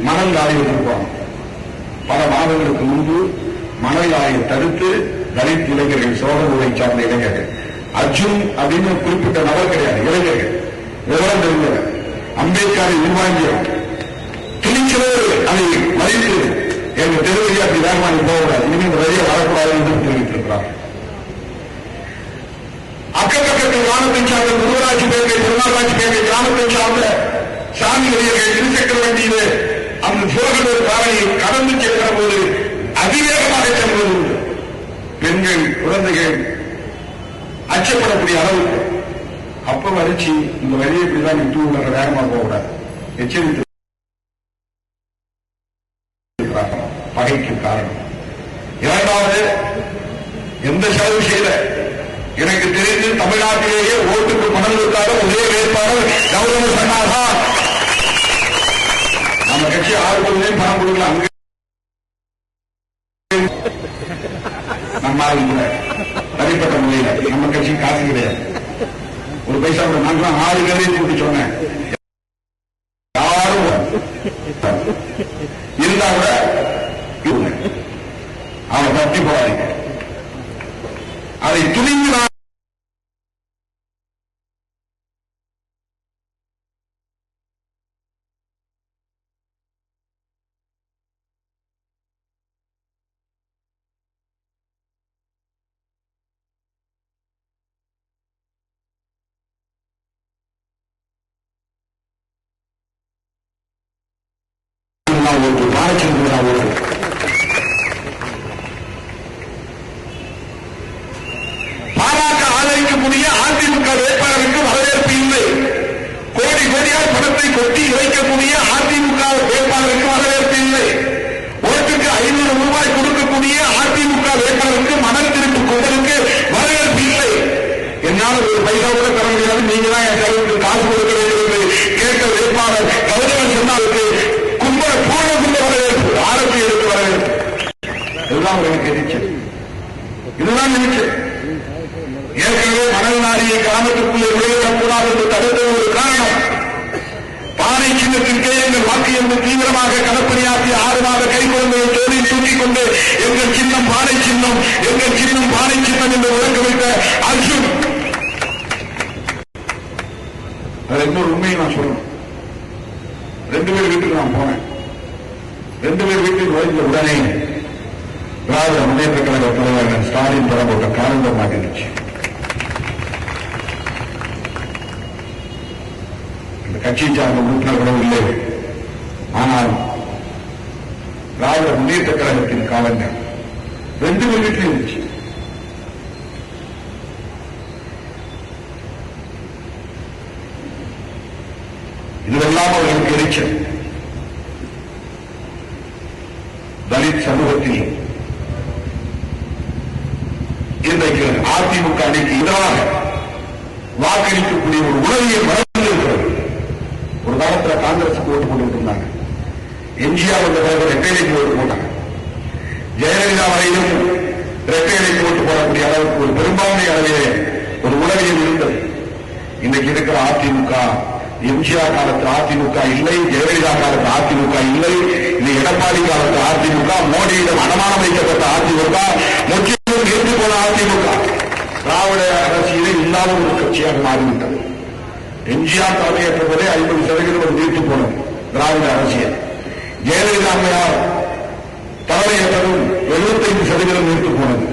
மணல் ஆய்வு இருப்பாங்க. பல மாதங்களுக்கு முன்பு மணல் ஆய்வு தடுத்து தலித் இளைஞர்கள், சோழர்களை சார்ந்த இளைஞர்கள், அர்ஜுன் அப்படின்னு குறிப்பிட்ட நபர் கிடையாது, இளைஞர்கள் விவரம் தெரிந்தவர், அம்பேத்கரை உள்வாங்கியவர், துணிச்சலோடு அதை மதித்து எங்கள் தெருவழியா அப்படி வேகமாக போகக்கூடாது, இனிமேல் வெளியே வரக்கூடாது என்று தெரிவித்திருக்கிறார். அக்கப்பக்கத்தில் கிராமத்தை சார்ந்த முருகராட்சி பேட்டை, திருநாளாட்சி பேட்டை கிராமத்தை சார்ந்த சாமி ஊழியர்கள் இருசக்கர வண்டியிலே அந்த சோழர் பாறையை கடந்து செல்கிற போது அதிவேகமாக செல்வது பெண்கள், குழந்தைகள் அச்சப்படக்கூடிய அளவுக்கு. அப்ப வரிச்சு இந்த வழியை இப்படிதான் டூ வீலர் வேகமாக போகக்கூடாது எச்சரித்து பகைக்கு காரணம். இரண்டாவது, எந்த செலவு செய்த எனக்கு தெரிந்து தமிழ்நாட்டிலேயே ஓட்டுக்கு மணல் கொடுத்தாலும் ஒரே வேட்பாளர் கௌரவ சொன்னாரா? நம்ம கட்சி 6 கோடி பணம் கொடுக்கலாம். நம்ம தனிப்பட்ட முறையில் நம்ம கட்சி காசு கிடையாது. ஒரு பைசா கூட நான் 6 பேரையும் கூப்பிட்டு சொன்னேன். யாரும் இருந்தா கூட அவனை தட்டி போறாங்க. அதை துணிந்து பாராட்ட ஆதரிக்கக்கூடிய அதிமுக வேட்பாளருக்கு வரவேற்பு இல்லை. கோடி கோடியால் பணத்தை கொட்டி இறைக்கக்கூடிய அதிமுக வேட்பாளருக்கு வரவேற்பு இல்லை. ஓட்டுக்கு 500 ரூபாய் கொடுக்கக்கூடிய அதிமுக வேட்பாளருக்கு மணல் திருப்பு கொண்டதற்கு வரவேற்பு இல்லை. என்னால் ஒரு பைசா கூட தர முடியாது, நீங்க தான் என் செலவுக்கு காசு கொடுக்க வேண்டும் என்று கேட்க வேட்பாளர் கௌதமன் சொன்னாருக்கு கும்பல பூர்ணகுண்ட வரவேற்பு, ஆரோக்கியருக்கு வரவேற்பு. இதுதான் எனக்கு எதிர்த்து, இதுதான் நினைச்சு. ஏற்கனவே மணல் நாரியை கிராமத்திற்குள்ளே விளைவிடக்கூடாது என்று தடுத்தது ஒரு காரணம். பானை சின்னத்திற்கே எங்கள் வாக்கு என்று தீவிரமாக களப்பணியாற்றி 6 மாத கைக்குழந்தையை தோளில் தூக்கிக் கொண்டு எங்கள் சின்னம் பானை சின்னம், எங்கள் சின்னம் பானை சின்னம் என்று விளக்க வைத்த அர்ஜுன். அது இன்னொரு உண்மையை நான் சொல்லணும். 2 பேர் வீட்டுக்கு நான் போனேன். 2 பேர் வீட்டில் நுழைந்த உடனே திராவிட முன்னேற்ற கழக தலைவர் ஸ்டாலின் படம் போட்ட காரணம் மாட்டிருச்சு. இந்த கட்சியை சார்ந்த உறுப்பினர்களும் இல்லை. ஆனால் திராவிட முன்னேற்ற கழகத்தின் காலங்கள் 2 பேர் வீட்டில் இருந்துச்சு. இதுவெல்லாம் அவர்களுக்கு எரிச்சல். தலித் சமூகத்தில் இன்றைக்கு அதிமுக அணிக்கு எதிராக வாக்களிக்கக்கூடிய ஒரு உணர்வை மறந்து இருக்கிறது. ஒரு காலத்தில் காங்கிரசுக்கு ஓட்டு போட்டு இருந்தாங்க. எம்ஜிஆர் வந்த பிறகு ரெட்டைலைக்கு ஓட்டு போட்டாங்க. ஜெயலலிதா வரையிலும் ரெட்டைலைக்கு ஓட்டு போடக்கூடிய அளவுக்கு ஒரு பெரும்பான்மை அளவிலே ஒரு உணர்வியல் இருந்தது. இன்றைக்கு இருக்கிற அதிமுக, எம்ஜிஆர் காலத்தில் அதிமுக இல்லை, ஜெயலலிதா காலத்தில் அதிமுக இல்லை, இது எடப்பாடி காலத்தில் அதிமுக, மோடியிடம் அடமானம் வைக்கப்பட்ட அதிமுக, முற்றிலும் இருந்து போன அதிமுக திராவிட அரசியலில் இல்லாத ஒரு கட்சியாக மாறிவிட்டது. எம்ஜிஆர் தலைமையேற்ற போதே 50% நீர்த்து போனது திராவிட அரசியல். ஜெயலலிதா அம்மையார் தலைமையேற்றதும் 75% நீர்த்து போனது.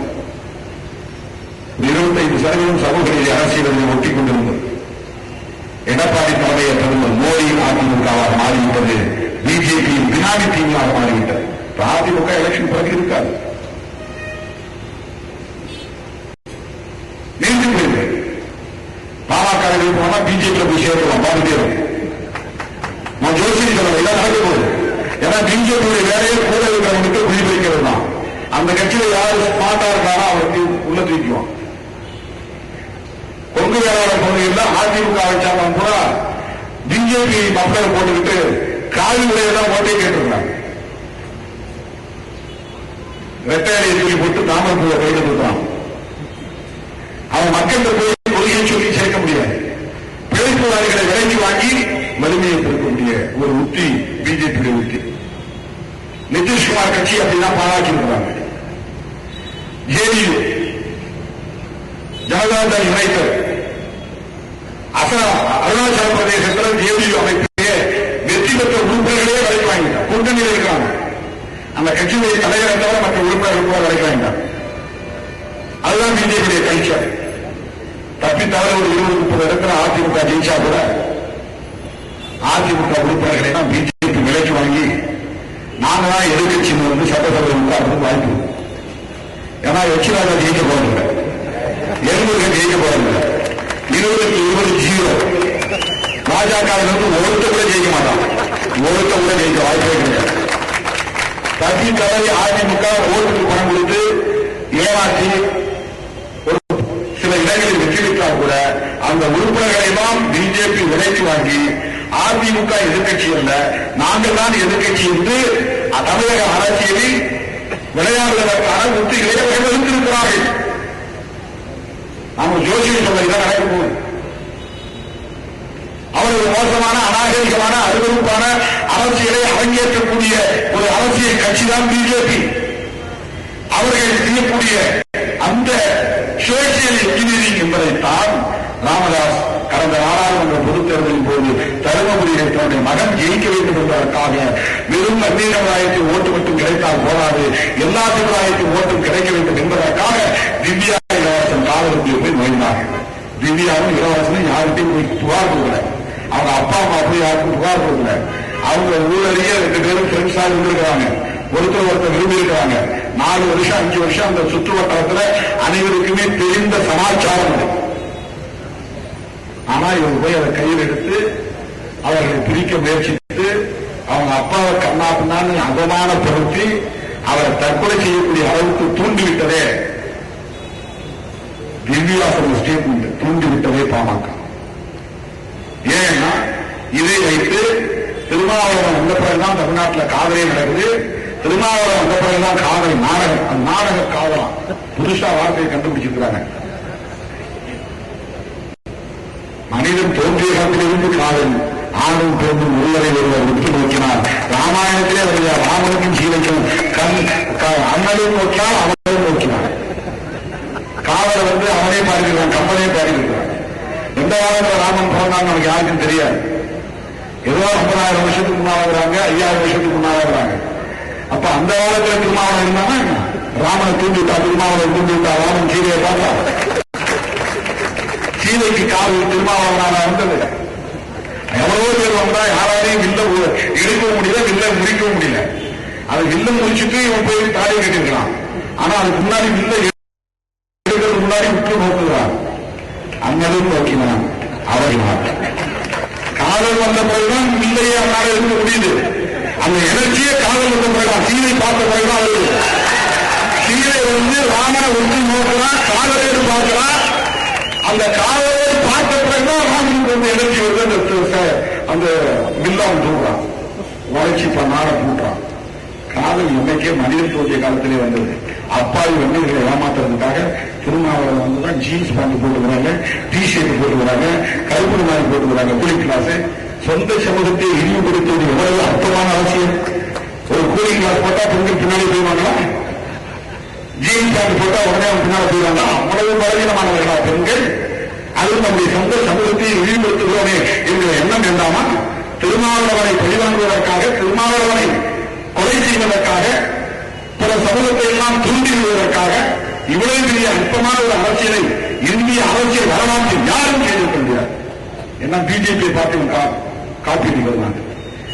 25% சமூக நீதி அரசியலில் ஒட்டிக் கொண்டிருந்தது. எடப்பாடி தலைமையேற்றதும் மோடி அதிமுகவாக மாறிவிட்டது. பிஜேபியின் பினாமி டீமாக மாறிவிட்டது. அதிமுக எலெக்ஷன் பிறகு இருக்காது, நீண்டு போயிருக்கு. பாமக போனா பிஜேபி போய் சேர்க்கலாம், பாதிக்கிறோம். நான் ஜோசியை சொல்ல எல்லாம் நடக்க போகுது. ஏன்னா பிஜேபியுடைய வேலையை கூட இருக்கிறவங்களுக்கு குறிப்பிடிக்கிறது தான். அந்த கட்சியில யாரு ஸ்மார்ட்டா இருக்காரோ அவருக்கு உள்ள தூக்குவோம். கொங்கு வேளாண் பகுதியில் அதிமுக வச்சாலும் கூட பிஜேபி மக்களை போட்டுக்கிட்டு காவி உடையெல்லாம் ஓட்டை கேட்டிருக்காங்க. ரெட்டையடியை தூக்கி போட்டு தாமரப்பூவை கையில் கொடுத்தான். அவன் மக்கள் போய் கொள்கையை சொல்லி சேர்க்க முடியாது. பிழைப்புவாதிகளை விலைக்கு வாங்கி வலிமையை பெருக்கக்கூடிய ஒரு உத்தி பிஜேபி உத்தி. நிதிஷ்குமார் கட்சி அப்படிதான் பாராட்டி இருக்கிறாங்க. ஜேடியு ஜனதா யுனைடெட் அருணாச்சல பிரதேசத்தில் ஜேடியு அமைப்பிலே வெற்றி பெற்ற உறுப்பினர்களே விலைக்கு வாங்கிட்டார். கூட்டணியில் இருக்கிறாங்க. அந்த கட்சியுடைய தலைவரை தவிர மற்ற உறுப்பினர்கள் கூட விலைக்கு வாங்கிட்டார். அதுதான் பிஜேபியுடைய கல்ச்சர். தப்பி தவிர ஒரு 20-30 இடத்துல அதிமுக ஜெயிச்சா கூட அதிமுக உறுப்பினர்களை தான் பிஜேபி விலைக்கு வாங்கி நாங்க தான் எதிர்கட்சி வந்து சட்டசபை உட்கார்ந்து வாய்ப்பு. ஏன்னா எச்சிராஜா ஜெயிக்க போறதில்லை, எறும்புகள் ஜெயிக்க போறதில்லை. 20-20 பாஜகவிலிருந்து ஒருத்த கூட ஜெயிக்க மாட்டான். ஒருத்த கூட ஜெயிக்க வாய்ப்பே கிடையாது. தப்பி தவறி அதிமுக ஓட்டுக்கு பணம் கொடுத்து ஏமாற்றி ஒரு சில இடங்களில் வெற்றி பெற்றால் கூட அந்த உறுப்பினர்களை தான் பிஜேபி விலைக்கு வாங்கி அதிமுக எதிர்கட்சி அல்ல, நாங்கள் தான் எதிர்கட்சி என்று தமிழக அரசியலில் விளையாடுவதற்கான உத்திகளை வகுத்திருக்கிறார்கள். நாம ஜோசியை சொல்வதுதான் நடக்க போகுது. மோசமான அநாகரிகமான அருவருப்பான அரசியலை அரங்கேற்றக்கூடிய ஒரு அரசியல் கட்சிதான் பிஜேபி. அவர்கள் செய்யக்கூடிய அந்த சோசியல் இன்ஜினியரிங் என்பதைத்தான் ராமதாஸ் கடந்த நாடாளுமன்ற பொதுத் தேர்தலின் போது தருமபுரியில் தன்னுடைய மகன் ஜெயிக்க வேண்டும் என்பதற்காக வெறும் 17,000 ஓட்டு மட்டும் கிடைத்தால் போராது, எல்லா சமுதாயத்தின் ஓட்டும் கிடைக்க வேண்டும் என்பதற்காக திவ்யா இளவரசன் காவலுக்கு போய் நுழைந்தார்கள். திவ்யாவும் இளவரசனும் யார்கிட்டையும் போய் புகார் கொடுக்கல. அவங்க அப்பா அம்மா போய் யாருக்கும் புகார் கொடுக்கல. அவங்க ஊழலியே 2 பேரும் ஃப்ரெண்ட்ஸாக இருந்திருக்கிறாங்க. ஒருத்தர் விரும்பி இருக்கிறாங்க. 4 வருஷம் 5 வருஷம் அந்த சுற்று வட்டாரத்தில் அனைவருக்குமே தெரிந்த சமாச்சாரம் அது. ஆனா இவங்க போய் அதை கையில் எடுத்து அவர்களை பிரிக்க முயற்சித்து அவங்க அப்பாவை கண்ணாப்பின்னான்னு அவமானப்படுத்தி அவரை தற்கொலை செய்யக்கூடிய அளவுக்கு தூண்டிவிட்டதே திவ்யா சொன்ன ஸ்டேட்மெண்ட். தூண்டிவிட்டதே பாமக. ஏன்னா இதை வைத்து திருமாவளவன் வந்த பிறகுதான் தமிழ்நாட்டில் காதலே நடக்குது. திருமாவளவன் வந்த பிறகுதான் காதல் நாடகம். அந்த நாடக காதலாம் புதுசா வார்த்தையை கண்டுபிடிச்சிருக்கிறாங்க. மனிதன் தோன்றிய காலத்திலிருந்து காதல் ஆணும் பெண்ணும் ஒருவரை ஒருவர் உற்று நோக்கினார். ராமாயணத்திலே வருகிற ராமனுக்கும் சீதைக்கும் அண்ணனும் நோக்கினால் அவனையும் நோக்கினார். காதலை அவனே பாடிக்கிறான், கம்பனே பாடிக்கிறான். எந்த காலத்தில் ராமன் பிறந்தான்னு நமக்கு யாருக்கும் தெரியாது. ஏதோ 50,000 வருஷத்துக்கு முன்னாகிறாங்க, 5000 வருஷத்துக்கு முன்னாகிறாங்க. அப்ப அந்த காலத்தில் திருமாவளவன் இருந்தானா ராமனை தூண்டிவிட்டா, திருமாவளவன் தூண்டிவிட்டா, ராமன் சீதையை பார்த்தா சீதைக்கு காவல் திருமாவளவனாக இருந்தது. எவ்வளவோ பேர் வந்தா யாராலையும் வில்ல எடுக்கவும் முடியல, வில்ல முடிக்கவும் முடியல. அது வில்ல முடிச்சுட்டு இவன் போய் தாடி கட்டிருக்கலாம். ஆனா அதுக்கு முன்னாடி வில்ல எடுக்கிறது முன்னாடி உற்று நோக்குகிறான். அண்ணனும் நோக்கினான் அவர்களால். காதல் வந்த பிறகுதான் வில்லையே அவனால இருக்க முடியுது. அந்த எனர்ஜியே காதல் வந்த பிறகுதான், சீதை பார்த்த பிறகுதான் வருது. சீதை ராமனை உற்று நோக்கிறான், காதலோடு பார்க்கிறான். அந்த காதலை பார்த்த பிறகுதான் ராமனுக்கு எனர்ஜி வருது. அந்த வில்லான் தூக்குறான், வளர்ச்சி நாட கூட்டுறான். காதல் என்னைக்கே மனிதன் தோன்றிய காலத்திலே வந்தது. அப்பாவி வண்டிகளை ஏமாத்துறதுக்காக திருமாவளவன் வந்துதான் ஜீன்ஸ் பேண்ட் போட்டுக்கிறாங்க, டி ஷர்ட் போட்டுக்கிறாங்க, கருப்பு மாதிரி போட்டுக்கிறாங்க, கூலிங் கிளாஸ். சொந்த சமூகத்தை இழிவுபடுத்துவது எவ்வளவு அர்த்தமான அவசியம். ஒரு கூலிங் கிளாஸ் போட்டா பெண்கள் பின்னாடி போயிடுவாங்களா? ஜீன்ஸ் பேண்ட் போட்டா உடனே பின்னாடி போயிடுவாங்க. அவ்வளவு பலவீனமானவர்களா பெண்கள்? அது நம்முடைய சொந்த சமூகத்தை இழிவுபடுத்துகிறோமே என்கிற எண்ணம் வேண்டாமா? திருமாவளவனை பழிவாங்குவதற்காக, திருமாவளவனை கொலை செய்வதற்காக, பிற சமூகத்தை எல்லாம் தூண்டி விடுவதற்காக இவ்வளவு பெரிய அற்பமான ஒரு அரசியலை இந்திய அரசியல் வரலாற்றில் யாரும் செய்திருக்க முடியாது. என்ன பிஜேபி பார்த்து காப்பீட்டு வருவாங்க.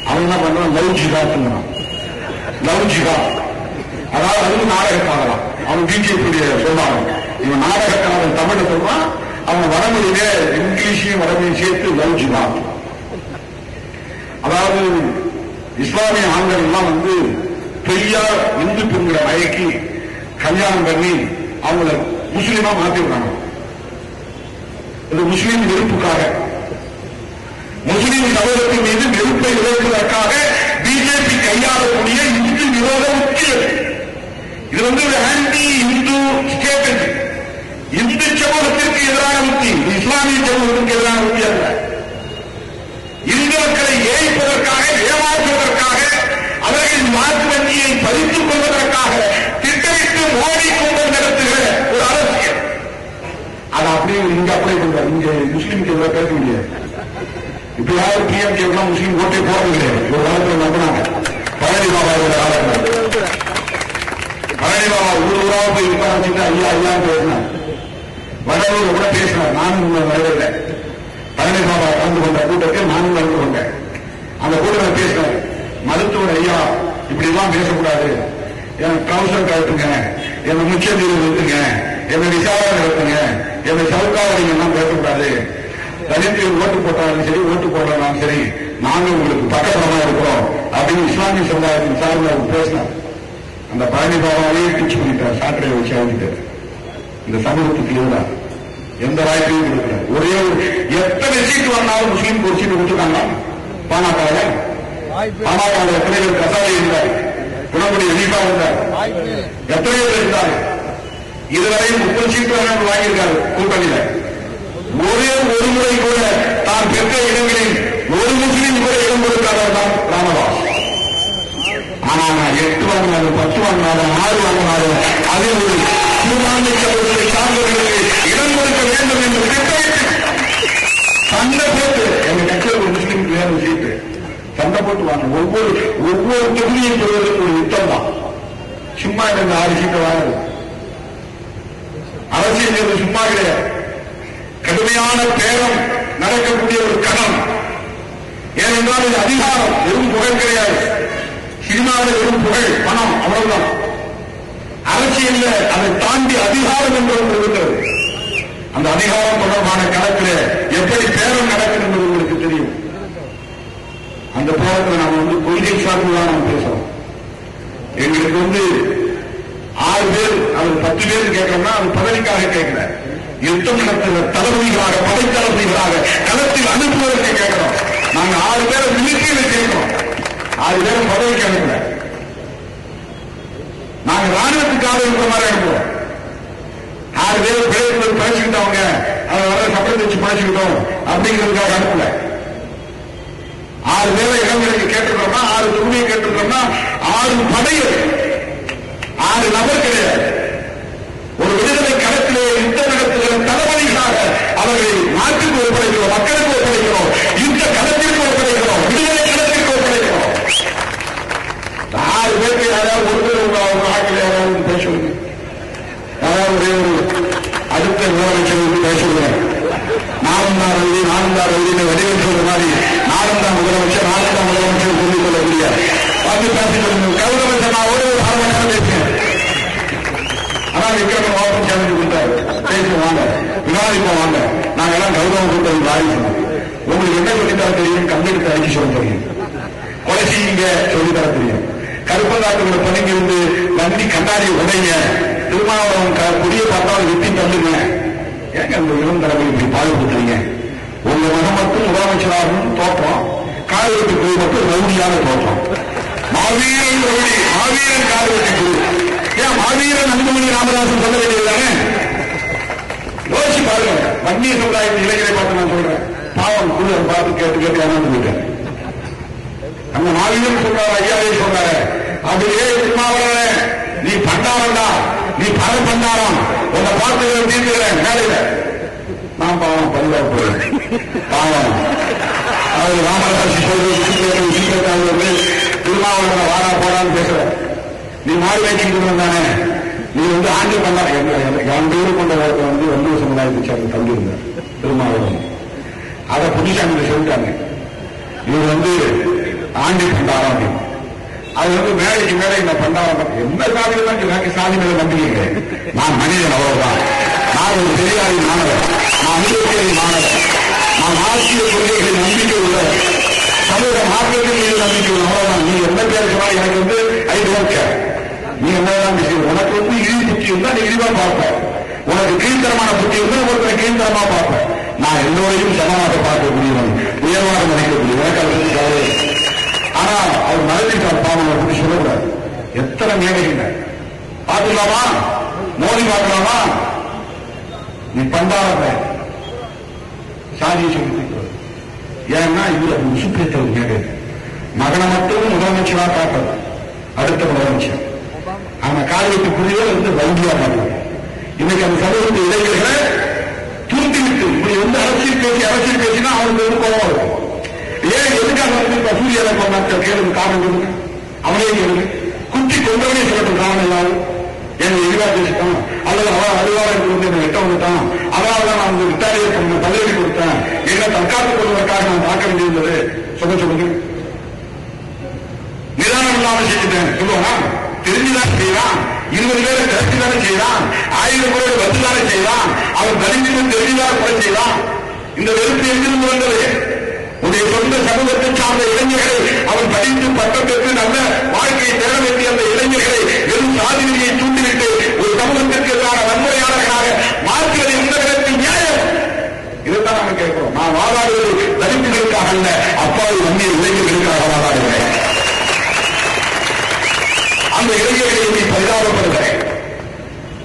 அவன் என்ன பண்றான்? லவ் ஜிகாத், லவ் ஜிகாத். அதாவது அது நாடகக்காரலாம். அவன் பிஜேபி சொல்றான். இவன் நாடகக்காரன் தமிழை சொல்றான். அவன் வடமொழியில இங்கிலீஷையும் வடமொழியும் சேர்த்து லவ் ஜிகாத். அதாவது இஸ்லாமிய ஆண்கள் எல்லாம் பெரியார் இந்து பெண்களை மயக்கி கல்யாணம் பண்ணி அவங்கள முஸ்லீமா மாத்திடுறாங்க. இது முஸ்லீம் வெறுப்புக்காக, முஸ்லீம் சமூகத்தின் மீது வெறுப்பை விளைவிப்பதற்காக பிஜேபி கையாளக்கூடிய இந்து விரோத உத்தி. இது ஒரு ஆன்டி இந்து ஸ்டேட். இந்து சமூகத்திற்கு எதிரான உத்தி, இஸ்லாமிய சமூகத்திற்கு எதிரான உத்தி அல்ல. இந்து மக்களை ஏய்ப்பதற்காக, ஏமாற்றுவதற்காக, அவர்களின் வாக்கு வங்கியை பறித்துக் கொள்வதற்காக திட்டமிட்டு மோடி கும்பல் நடத்துகிற ஒரு அரசியல். அது அப்படியே இங்க அப்ளை பண்றாரு. இங்க முஸ்லீமுக்கு எதிராக பேச முடியாது. இப்ப யாரும் பிஎம்கே முஸ்லீம் ஓட்டை போடுறது ஒரு காலத்தில் நம்பினாங்க. பழனி பாபாவோட காலத்தில் பழனி பாபா ஊராக போய் உட்கார ஐயா ஐயான்னு பேசினார். வடலூர் கூட பேசினார். நானும் வரவில்லை. பழனி பாபா கலந்து கொண்ட கூட்டத்தில் நானும் கலந்து கொண்டேன். அந்த கூட்டத்தில் பேசினார். மருத்துவர் ஐயா இப்படி எல்லாம் பேசக்கூடாது, என் கவுன்சிலர் கலத்துங்க, என்னை முக்கிய தீர்வு நிறுத்துங்க, என்னை விசாரணை நடத்துங்க, என்னை சவுக்காவடிங்க எல்லாம் பேசக்கூடாது. தலித்து ஓட்டு போட்டாலும் சரி, ஓட்டு போடலாம் சரி, நாங்கள் உங்களுக்கு பக்கபலமா இருக்கிறோம் அப்படின்னு இஸ்லாமிய சமுதாயத்தின் சார்பில் அவர் பேசினார். அந்த பழனி பாபாவே டீச் பண்ணிட்டார். சாட்டரை வச்சு அழைச்சிட்டார். இந்த சமூகத்துக்கு எதிராக எந்த வாய்ப்பையும் கொடுக்கல. ஒரே எத்தனை சீட்டு வந்தாலும் முஸ்லீம் ஒரு சீட்டு கொடுத்துருக்காங்க. பாமக எத்தனை பேர் கசாலை இருந்தார், குணமுடி எலிபா இருந்தார், எத்தனை பேர் இருந்தார். இதுவரையும் 30 சீட்டு வாங்கியிருக்காரு கூட்டணியில. ஒரே ஒரு முறை கூட தான் பெற்ற இடங்களில் ஓட்டு வாங்க. ஒவ்வொரு தொகுதியை பெறுவதற்கு ஒரு யுத்தம் தான். சும்மா இந்த 6 சீட்டை வாங்க. அரசியல் சும்மா கிடையாது. கடுமையான பேரம் நடக்கக்கூடிய ஒரு களம். ஏனென்றால் இது அதிகாரம், வெறும் புகழ் கிடையாது. சினிமாவில் வெறும் புகழ், பணம், அவ்வளவுதான். அரசியல் அதை தாண்டி அதிகாரம் என்று ஒன்று இருக்கிறது. அந்த அதிகாரம் தொடர்பான களத்தில் எப்படி பேரம் நடக்கும் என்பது உங்களுக்கு தெரியும். அந்த பேரத்தில் நாம் கொள்கை சார்ந்துதான் நாம் பேசுறோம். எங்களுக்கு 6 பேர் அது 10 பேர் கேட்கறோம்னா அது பதவிக்காக கேட்கல. யுத்தம் நடத்துகிற தளபதிகளாக, படைத்தளபதிகளாக களத்தில் அனுப்புவதற்கு கேட்கிறோம். நாங்க 6 பேரை மிலிட்டரியில் கேட்கிறோம். 6 பேரும் பதவிக்கு அனுப்பல. நாங்க ராணுவத்துக்காக இருக்கிற மாதிரி அனுப்புவோம். 6 பேர் பிழைப்பு பழச்சுக்கிட்டவங்க, அதை வர சட்டம் வச்சு பழச்சுக்கிட்டோம் அப்படிங்கிறதுக்காக அனுப்பல. 6 பேரை இளைஞருக்கு கேட்டுக்கிறோம்னா, 6 தொகுதியை கேட்டுக்கிறோம்னா 6 படைகள், 6 நபர் கிடையாது. ஒரு விடுதலை களத்திலே யுத்தம் நடத்துகிற தளபதிகளாக அவர்களை நாட்டுக்கு ஒப்படைக்கிறோம், மக்களுக்கு ஒப்படைக்கிறோம், யுத்த களத்திற்கு ஒப்படைக்கிறோம், விடுதலை களத்திற்கு ஒப்படைக்கிறோம். 6 பேருக்கு யாராவது ஒரு பேர் உங்க ஆட்கள் யாராவது பேசுவீங்க? யாராவது ஒரே ஒரு அடுத்த முதலமைச்சர் பேசுகிறேன். நானும் தான் ரவி வடிவேல் சொல்ற மாதிரி நானும் தான் முதலமைச்சர் சொல்லிக் கொள்ளக்கூடிய வந்து பேசிக் கௌரவத்தை நான் ஒரு அரவணையாக பேசுகிறேன். ஆனால் விக்ரம மாவட்டம் சேலஞ்சு கொடுத்தாரு, பேசுவாங்க, விவாதிப்போம் வாங்க. நாங்க எல்லாம் கௌரவம் கொடுத்தது வாரிசு. உங்களுக்கு என்ன சொல்லித்தர தெரியும்? கம்ப்யூட்டர் அறிக்கை சொல்ல தெரியும், கொலை செய்யுங்க சொல்லித்தர தெரியும். கருப்பந்தாட்டுகளை பணிங்கிருந்து வண்டி கண்ணாடி உடைங்க, திருமாவளவன் புதிய பார்த்தாலும் வெட்டி தள்ளுங்க. ஏங்க அந்த இளம் தலைமை இப்படி பாதுகாத்துறீங்க? உங்க மகன் மட்டும் முதலமைச்சராகவும் தோற்றம், காலவெட்டி குழு மட்டும் ரவுடியான தோற்றம். மாவீரன் ரவுடி, மாவீரன் காலவெட்டி குழு. ஏன் மாவீரன் அன்புமணி ராமதாசன் சொல்ல வேண்டியதுதானே? யோசிச்சு பாருங்க. வன்னிய சமுதாயத்தின் இளைஞரை பார்த்து நான் சொல்றேன், பாவம் குழு பார்த்து கேட்டு ஏமாந்து போயிட்டேன். அந்த மாவீரன் சொல்றாரு, ஐயாவே சொல்றாரு, அப்படியே திருமாவளவனே நீ பண்டாரண்டா, நீ பல பண்டாரம், உன்னை பார்த்து தீர்க்கிறேன் மேலையில. நான் பாவம் பதிவா போறேன். பாவம் அவர் ராமதாசி சொல்றது திருமாவளவனை வாடா போடான்னு பேசுற. நீ மாறி வச்சுக்கிட்டு தானே, நீ ஆண்டு பண்ணா 2 பேர் கொண்ட வள்ளுவ சமுதாயத்தை சேர்ந்து தந்திருந்தார் திருமாவளவன். அதை புதுசாமி சொல்லிட்டாங்க, இவர் ஆண்டி பண்டாரம் அப்படின்னு. அது மேலைக்கு மேலே இந்த பண்டாரம் எந்த சாதியில தான் சாதி மேல நம்பிக்கை. நான் மனிதன், அவ்வளவுதான். நான் ஒரு பெரியாரி மாணவர், நான் அம்பேத்கரின் மாணவர், நான் ஆசிய கொள்கைகளில் நம்பிக்கை உள்ள, சமூக மாற்றத்தின் மீது நம்பிக்கை உள்ள, அவ்வளவுதான். நீ என்ன பேர் சொன்னால் எனக்கு ஐ டோன்ட் கேர். நீ என்னதான் விஷயம், உனக்கு இழிவு புத்தி இருந்தா நீ இழிவா பார்ப்ப, உனக்கு கீழ்த்தரமான புத்தி இருந்தா ஒருத்தரை கீழ்த்தரமா பார்ப்ப. நான் எல்லோரையும் சமமாக பார்க்கக்கூடியவன், உயர்வாக நினைக்கக்கூடியவன், எனக்கு அதை பற்றி கவலை. ஆனா அவர் மனதில் பாவம் அப்படி சொல்லக்கூடாது. எத்தனை மேடைகள் பார்த்துக்கலாமா? மோடி பார்க்கலாமா? நீ பண்டாரத்தை சாதியை சொல்லி, ஏன்னா இதுல உசுப்பேற்ற ஒரு மேடை. மகனை மட்டும் முதலமைச்சரா காட்டுறது அடுத்த முதலமைச்சர். ஆனா காலியத்து புரிதல் வங்கியா மாட்டாங்க. இன்னைக்கு அந்த சமூகத்து இளைஞர்களை தூண்டிவிட்டு இப்படி அரசியல் பேசினா அவனுக்கு கோபம் இருக்கும். ஏன் எதுக்காக சூரியனை கொண்டாட்ட கேளுங்க, காரணம் சொல்லுங்க. அவனே கேளுங்க, குத்தி கொண்டவனே சொல்லட்டும் காரணம் இல்லாமல். என்னை எளிவா பேசிட்டான், அல்லது அவன் அலுவலகம் கொடுத்து என்னை வெட்ட வந்துட்டான், அதனாலதான் நான் உங்களுக்கு விட்டாரியை பதவி கொடுத்தேன், என்ன தற்காத்துக் கொள்வதற்காக நான் பார்க்க வேண்டியிருந்தது சொல்லுங்க. நிதானம் இல்லாமல் செஞ்சுட்டேன் சொல்லுவானா? தெரிஞ்சுதான் செய்யறான். 20 பேரை திரட்டிதானே செய்யறான், 1000 பேரை வச்சுதானே செய்யறான், அவன் தரித்திரம் தெரிஞ்சுதான் கொலை செய்யறான். இந்த வெறுப்பு எங்கிருந்து வந்தது? உடைய சொந்த சமூகத்தை சார்ந்த இளைஞர்களை, அவன் படித்து பட்டம் பெற்று நல்ல வாழ்க்கையை தேட வேண்டிய அந்த இளைஞர்களை வெறும் சாதியை தூண்டிவிட்டு ஒரு சமூகத்திற்கு எதிரான வன்முறையாளர்களாக மாற்றுவது எந்த விதத்தில் நியாயம்? இதைத்தான் நாங்கள் கேட்கிறோம். நான் வாதாடுவது தலித்துகளுக்காக அல்ல, அப்பாவி வன்னிய இளைஞர்களுக்காக வாதாடுகிறேன். அந்த இளைஞர்களை நீ பரிதாபப்படுகிறேன்.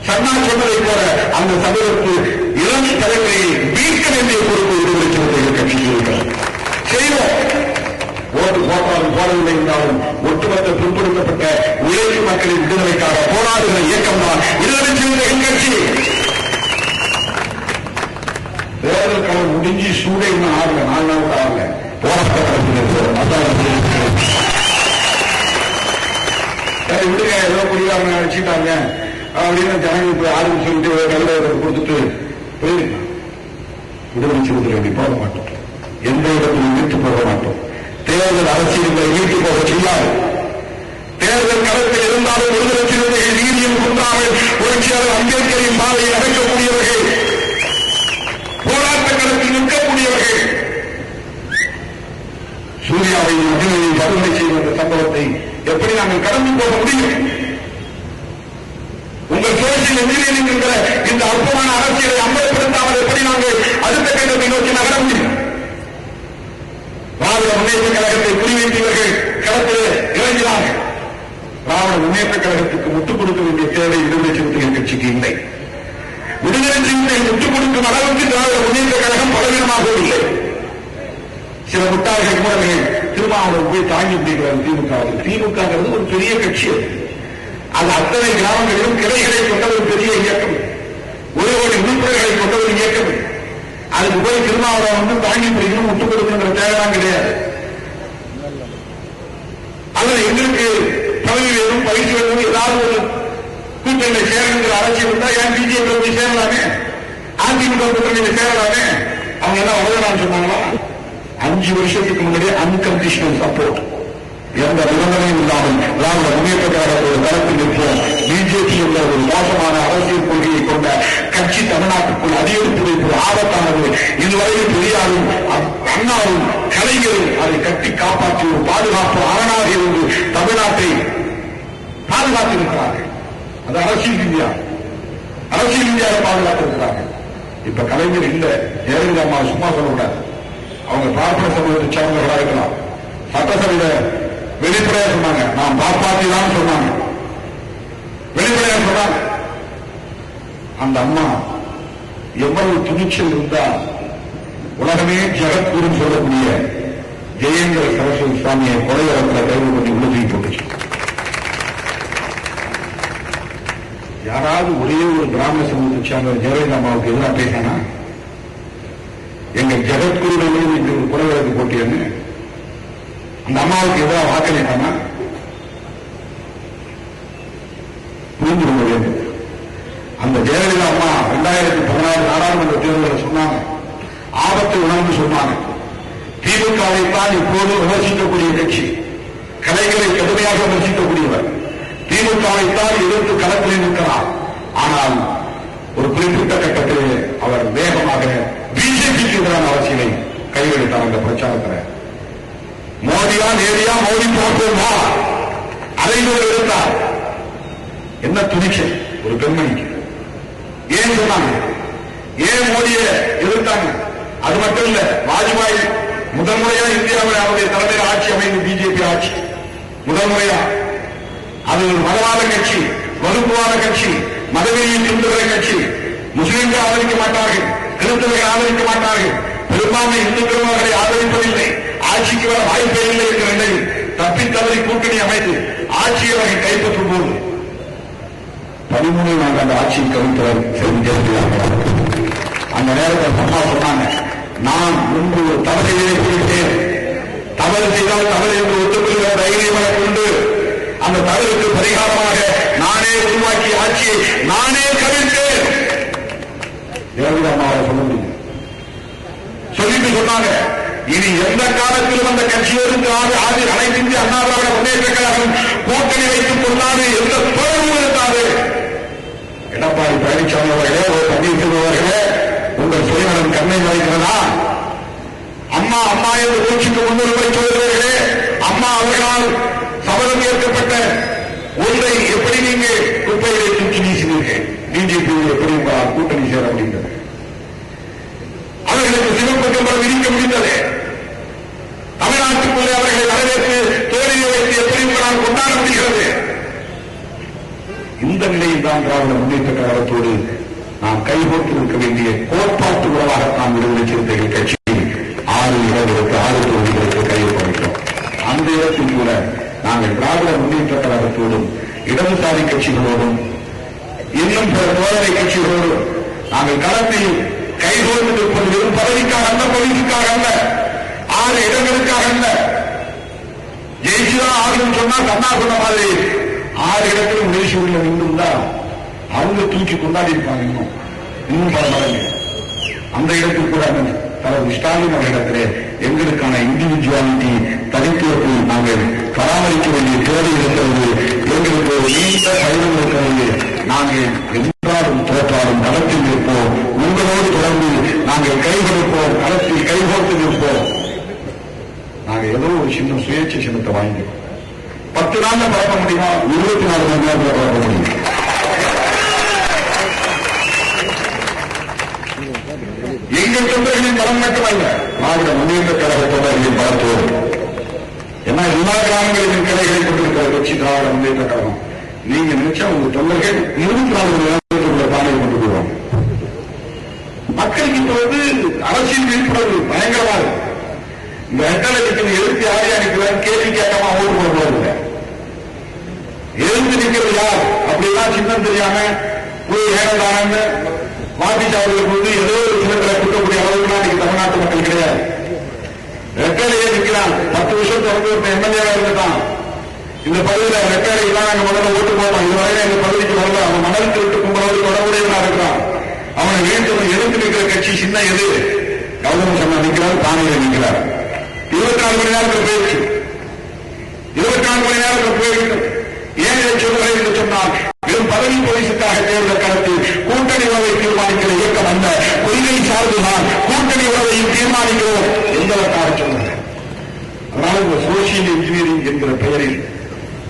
சன்னா சொன்னதை போல அந்த சமூகத்து இளம் தலைவரையை மீட்க வேண்டிய பொறுப்பு விடுதலை கட்சிக்கு இருக்கிறது. செய்வோம். ஓட்டு போட்டாலும் போடவில்லை என்றாலும் ஒட்டுமொத்த பிற்படுத்தப்பட்ட உழைப்பு மக்களின் விடுதலைக்காக போராடுகிற இயக்கம் தான் விடுதலை சிறுத்தைகள் கட்சி. தேர்தல் காலம் முடிஞ்சு சூடை இன்னும் ஆகல, 4 நாள் ஆகல. போராட்டம் நடத்தினோம். விடுங்க, ஏதோ குடிகாரங்க அடிச்சுட்டாங்க அப்படின்னு ஜனங்களுக்கு ஆளுன்னு சொல்லிட்டு நல்ல கொடுத்துட்டு போயிருக்கோம். விடுதலை சிறுத்தைகளை போட மாட்டோம், எந்த இடத்திலும் வீட்டு போட மாட்டோம். தேர்தல் அரசியலை வீட்டு போக செய்யாது. தேர்தல் களத்தில் இருந்தாலும் விடுதலை சிறுத்தைகள் நீதியும் குன்றாமல் புரட்சியாளர் அம்பேத்கரின் பாதையை நடக்கக்கூடியவர்கள், போராட்ட களத்தில் நிற்கக்கூடியவர்கள். சூர்யாவை மதுரையை படுகொலை செய்த சம்பவத்தை எப்படி நாங்கள் கடந்து போக முடியும்? உங்கள் சோசியல் இன்ஜினியரிங் என்கிற இந்த அற்பமான அரசியலை அமல்படுத்தாமல் எப்படி நாங்கள் அடுத்த கட்டத்தை நோக்கி நகர முடியும்? திராவிட முன்னேற்ற கழகத்தை குறிவைத்தவர்கள் களத்தில் இறங்கினார்கள். திராவிட முன்னேற்ற கழகத்துக்கு முட்டுக் கொடுக்க வேண்டிய தேவை விடுதலை சிறுத்தைகள் கட்சிக்கு இல்லை. விடுதலை சிறுத்தைகள் முட்டுக் கொடுக்கும் அளவுக்கு திராவிட முன்னேற்ற கழகம் பலவீனமாக இல்லை. சில முட்டாள்கள் மூலங்கள் திருமாவளவன் போய் தாங்கி பிடிக்கிறார் திமுக. திமுக ஒரு பெரிய கட்சி, அது அத்தனை கிராமங்களிலும் கிளைகளை கொண்ட ஒரு பெரிய இயக்கம், ஒரு கோடி உறுப்பினர்களை கொண்ட ஒரு இயக்கம். அதுக்கு போய் திருமாவளவன் வந்து தாங்கி பிடிக்கணும், முட்டுக் கொடுக்கணுங்கிற தேவைதான் கிடையாது. அல்லது எங்களுக்கு பதவி வேணும், பயிற்சி வேணும், ஏதாவது ஒரு கூட்டணியில சேரணுங்கிற அரசியல் இருந்தா ஏன் பிஜேபி போய் சேரலாமே, அதிமுக கூட்டணியில சேரலாமே? அவங்க எல்லாம் உதவலான்னு சொன்னாங்களா? 5 வருஷத்துக்கு முன்னாடியே அன்கண்டிஷனல் சப்போர்ட், எந்த நிபந்தனையும் இல்லாமல் திராவிட முன்னேற்ற கழகத்தோடு தரத்தில் நிற்போம். பிஜேபி என்ற ஒரு மோசமான அரசியல் கொள்கையை கொண்ட கட்சி தமிழ்நாட்டுக்குள் அதிகரித்து வைப்பது ஆபத்தானது. இதுவரையில் பெரியாரும் அண்ணாவும் கலைஞரும் அதை கட்டி காப்பாற்றி ஒரு பாதுகாப்பு அரணாக இருந்து தமிழ்நாட்டை பாதுகாத்திருக்கிறார்கள். அது அரசியல் இந்தியா, அரசியல் இந்தியாவை பாதுகாத்திருக்கிறார்கள். இப்ப கலைஞர் இல்ல, ஜெயலலிதா அம்மா சும்மா சொல்லக்கூடாது. அவங்க பார்ப்பன சமூகத்தை சார்ந்தவர்களாக இருக்கலாம். சட்டசபையில வெளிப்படையா சொன்னாங்க, நான் பாப்பாத்திதான் சொன்னாங்க, வெளிப்படையா சொன்னாங்க. அந்த அம்மா எவ்வளவு துணிச்சல் இருந்தா உலகமே ஜெகத்குருன்னு சொல்லக்கூடிய ஜெயேந்திர சரஸ்வதி சுவாமியை கொலையரத்தில் கைது பண்ணி உள்ள போட்டுச்சு. யாராவது ஒரே ஒரு பிராமண சமூகத்தை சேர்ந்த ஜெயலலிதா அம்மாவுக்கு எதிராக பேசினா, எங்க ஜெகத்குருடைய இந்த ஒரு கொலைவழக்கு போட்டியன்னு அந்த அம்மாவுக்கு எதிராக வாக்களித்தானா? புரிந்து கொள்ள வேண்டும். அந்த ஜெயலலிதா அம்மா 2016 நாடாளுமன்ற தேர்தலில் சொன்னாங்க, ஆபத்தை உணர்ந்து சொன்னாங்க. திமுகவை தான் இப்போது விமர்சிக்கக்கூடிய கட்சி, கலைஞரை கடுமையாக விமர்சிக்கக்கூடியவர், திமுகவை தான் எதிர்த்து களத்தில் நிற்கிறார். ஆனால் ஒரு குறிப்பிட்ட கட்டத்தில் அவர் வேகமாக பிஜேபிக்கு எதிரான அரசியலை கையெழுத்தார். அந்த பிரச்சாரத்தில் மோடியா நேரியா மோடி பார்ப்போமா அறைகள் இருந்தார். என்ன துணிச்சல் ஒரு பெண்மணிக்கு! ஏன் சொன்னாங்க, ஏன் மோடியை எதிர்த்தாங்க? அது மட்டும் இல்ல, வாஜ்பாய் முதல் முறையா இந்தியாவில் அவருடைய தலைமையில் ஆட்சி அமைந்து பிஜேபி ஆட்சி முதல் முறையா. அது ஒரு மதவாத கட்சி, வகுப்புவாத கட்சி, மதவெறியை தூண்டுகிற கட்சி. முஸ்லிம்கள் ஆதரிக்க மாட்டார்கள், கிறிஸ்தவர்கள் ஆதரிக்க மாட்டார்கள், பெரும்பான்மை இந்துக்கள் அவர்களை ஆதரிப்பதில்லை, ஆட்சிக்கு வர வாய்ப்பே இல்லை என்ற நிலையில் தப்பி தவறி கூட்டணி அமைத்து ஆட்சியை அவர்கள் கைப்பற்றும் போது 13 நாள் அந்த ஆட்சியை கவிழ்த்தவர் ஜெயலலிதா. அந்த நேரத்தில் அம்மா சொன்னாங்க, நான் முன்பு ஒரு தவறை செய்தேன், தவறு செய்தால் தவறு என்று ஒத்துக்கொள்கிற தைரியம் எனக்கு உண்டு. அந்த தவறுக்கு பரிகாரமாக நானே உருவாக்கிய ஆட்சியை நானே கவிழ்த்தேன். ஜெயலலிதா அம்மாவை சொல்ல முடியும். சொல்லிட்டு சொன்னாங்க, இனி எந்த காலத்திலும் அந்த கட்சியோருக்கு அனைத்து இந்திய அண்ணா திராவிட முன்னேற்ற கழகம் கூட்டணி வைத்துக் கொள்ளாது, எந்த தொடர்பும் இருக்காது. எடப்பாடி பழனிசாமி அவர்களே, ஒரு பன்னீர்செல்வம் அவர்களே, உங்கள் சுயநலன் கண்ணை மறைக்கிறதா? அம்மா அம்மா என்று மூச்சுக்கு முன்னுரிமை சொல்கிறீர்களே, அம்மா அவர்களால் சபதம் ஏற்கப்பட்ட ஒன்றை எப்படி நீங்கள் குப்பைகளை தூக்கி வீசினீர்கள்? பிஜேபி எப்படி உங்களால் கூட்டணி சேர முடிந்தது? அவர்களுக்கு சிவப்பு கம்பளம் விதிக்க முடிந்தது. தமிழ்நாட்டுக்குள்ளே அவர்களை வரவேற்று தோழியை வைத்து எப்படி உங்களால் கொண்டாட முடிகிறது? இந்த நிலையில் தான் திராவிட முன்னேற்ற கழகத்தோடு நாம் கைகோர்த்து இருக்க வேண்டிய கோட்பாட்டு உறவாகத்தான் விடுதலை சிறுத்தைகள் கட்சி 6 இடங்களுக்கு 6 தொகுதிகளுக்கு கையொப்பமிட்டோம். அந்த இடத்தில் கூட நாங்கள் திராவிட முன்னேற்ற கழகத்தோடும் இடதுசாரி கட்சிகளோடும் இன்னும் பிற தோழமை கட்சிகளோடும் நாங்கள் களத்தில் கைகோர்த்து இருப்பது வெறும் பதவிக்காக அல்ல, பதவிக்காக அல்ல, 6 இடங்களுக்காக அல்ல, ஜெயிச்சுதான் ஆகணும் சொன்னா கண்ணா சொன்ன மாதிரி 6 இடத்துல முயற்சிகளில் நின்றுந்தா அவங்க தூக்கி கொண்டாடி இருப்பாங்க. இன்னும் பல மடங்கு அந்த இடத்தில் கூட தலைவர் ஸ்டாலின் அவர்களிடத்திலே எங்களுக்கான இண்டிவிஜுவாலிட்டி தனித்துவத்தை நாங்கள் பராமரிக்க வேண்டிய தேவை இருக்கிறது. எங்களுக்கு ஒரு நீண்ட பயணம் இருக்கிறது. நாங்கள் என்றாலும் தோற்றாலும் களத்தில் நிற்போம். உங்களோடு தொடர்ந்து நாங்கள் கைகொடுப்போம், களத்தில் கைகோர்த்து நிற்போம். நாங்கள் ஏதோ ஒரு சின்ன சுயேட்சை சின்னத்தை வாங்கிக்கிறோம். 10 நாள்ல பரப்ப முடியுமா? 24 மணி நேரத்தில் பரப்ப முடியும். எங்கள் தொண்டர்களின் பலம் மட்டுமல்ல, திராவிட முன்னேற்ற கழக தொண்டர்களின் பலத்தோடு. ஏன்னா எல்லா கிராமங்களின் கிளைகளை கொண்டிருக்கிற கட்சி திராவிட முன்னேற்ற கழகம். நீங்க நினைச்சா உங்க தொண்டர்கள் 24 மணி நேரத்துக்குள்ள பாதையை கொண்டு போவாங்க. மக்களுக்கு இப்போது அரசியல் விழிப்புணர்வு பயங்கரமா இருக்கு. இந்த ரெட்டலைக்கு எழுத்து யாரையா நிற்கிறார் கேள்வி கேட்காம ஓட்டு போட போறதில்லை. எழுந்து நிற்கிறது யார் அப்படிலாம் சின்னம் தெரியாம போய் ஏனதானு வாக்குச்சாவடிகள் கொண்டு ஏதோ ஒரு சின்னங்களை குட்டக்கூடிய அளவுக்குலாம் இன்னைக்கு தமிழ்நாட்டு மக்கள் கிடையாது. ரெட்டலையே நிற்கிறான். 10 வருஷம் தொடர்ந்து ஒரு எம்எல்ஏவா இருந்துட்டான். இந்த பகுதியில் ரெட்டலைக்கு தான் நாங்கள் முதல்ல ஓட்டு போட்டோம். இதுவரை இந்த பகுதிக்கு வரல. அவன் மணலுக்கு விட்டு கும்பலோடு தொடர்புடையவனா இருக்கிறான். அவனை வேண்டும் எழுந்து நிற்கிற கட்சி சின்ன எது கௌதம் சொன்னா நிற்கிறார், தானியில் நிற்கிறார். 24 மணி நேரத்தில் போயிடுச்சு. 24 மணி நேரத்தில் போயிருக்கு. ஏன் இதை சொல்கிறேன் என்று சொன்னால், வெறும் பதவி பரிசுக்காக தேர்தல் களத்தில் கூட்டணி உறவை தீர்மானிக்கிற இயக்கம் அல்ல, கொள்கை சார்ந்துதான் கூட்டணி உறவையும் தீர்மானிக்கிறோம் என்பதற்காக சொல்கிறேன். அதனால் இந்த சோசியல் இன்ஜினியரிங் என்கிற பெயரில்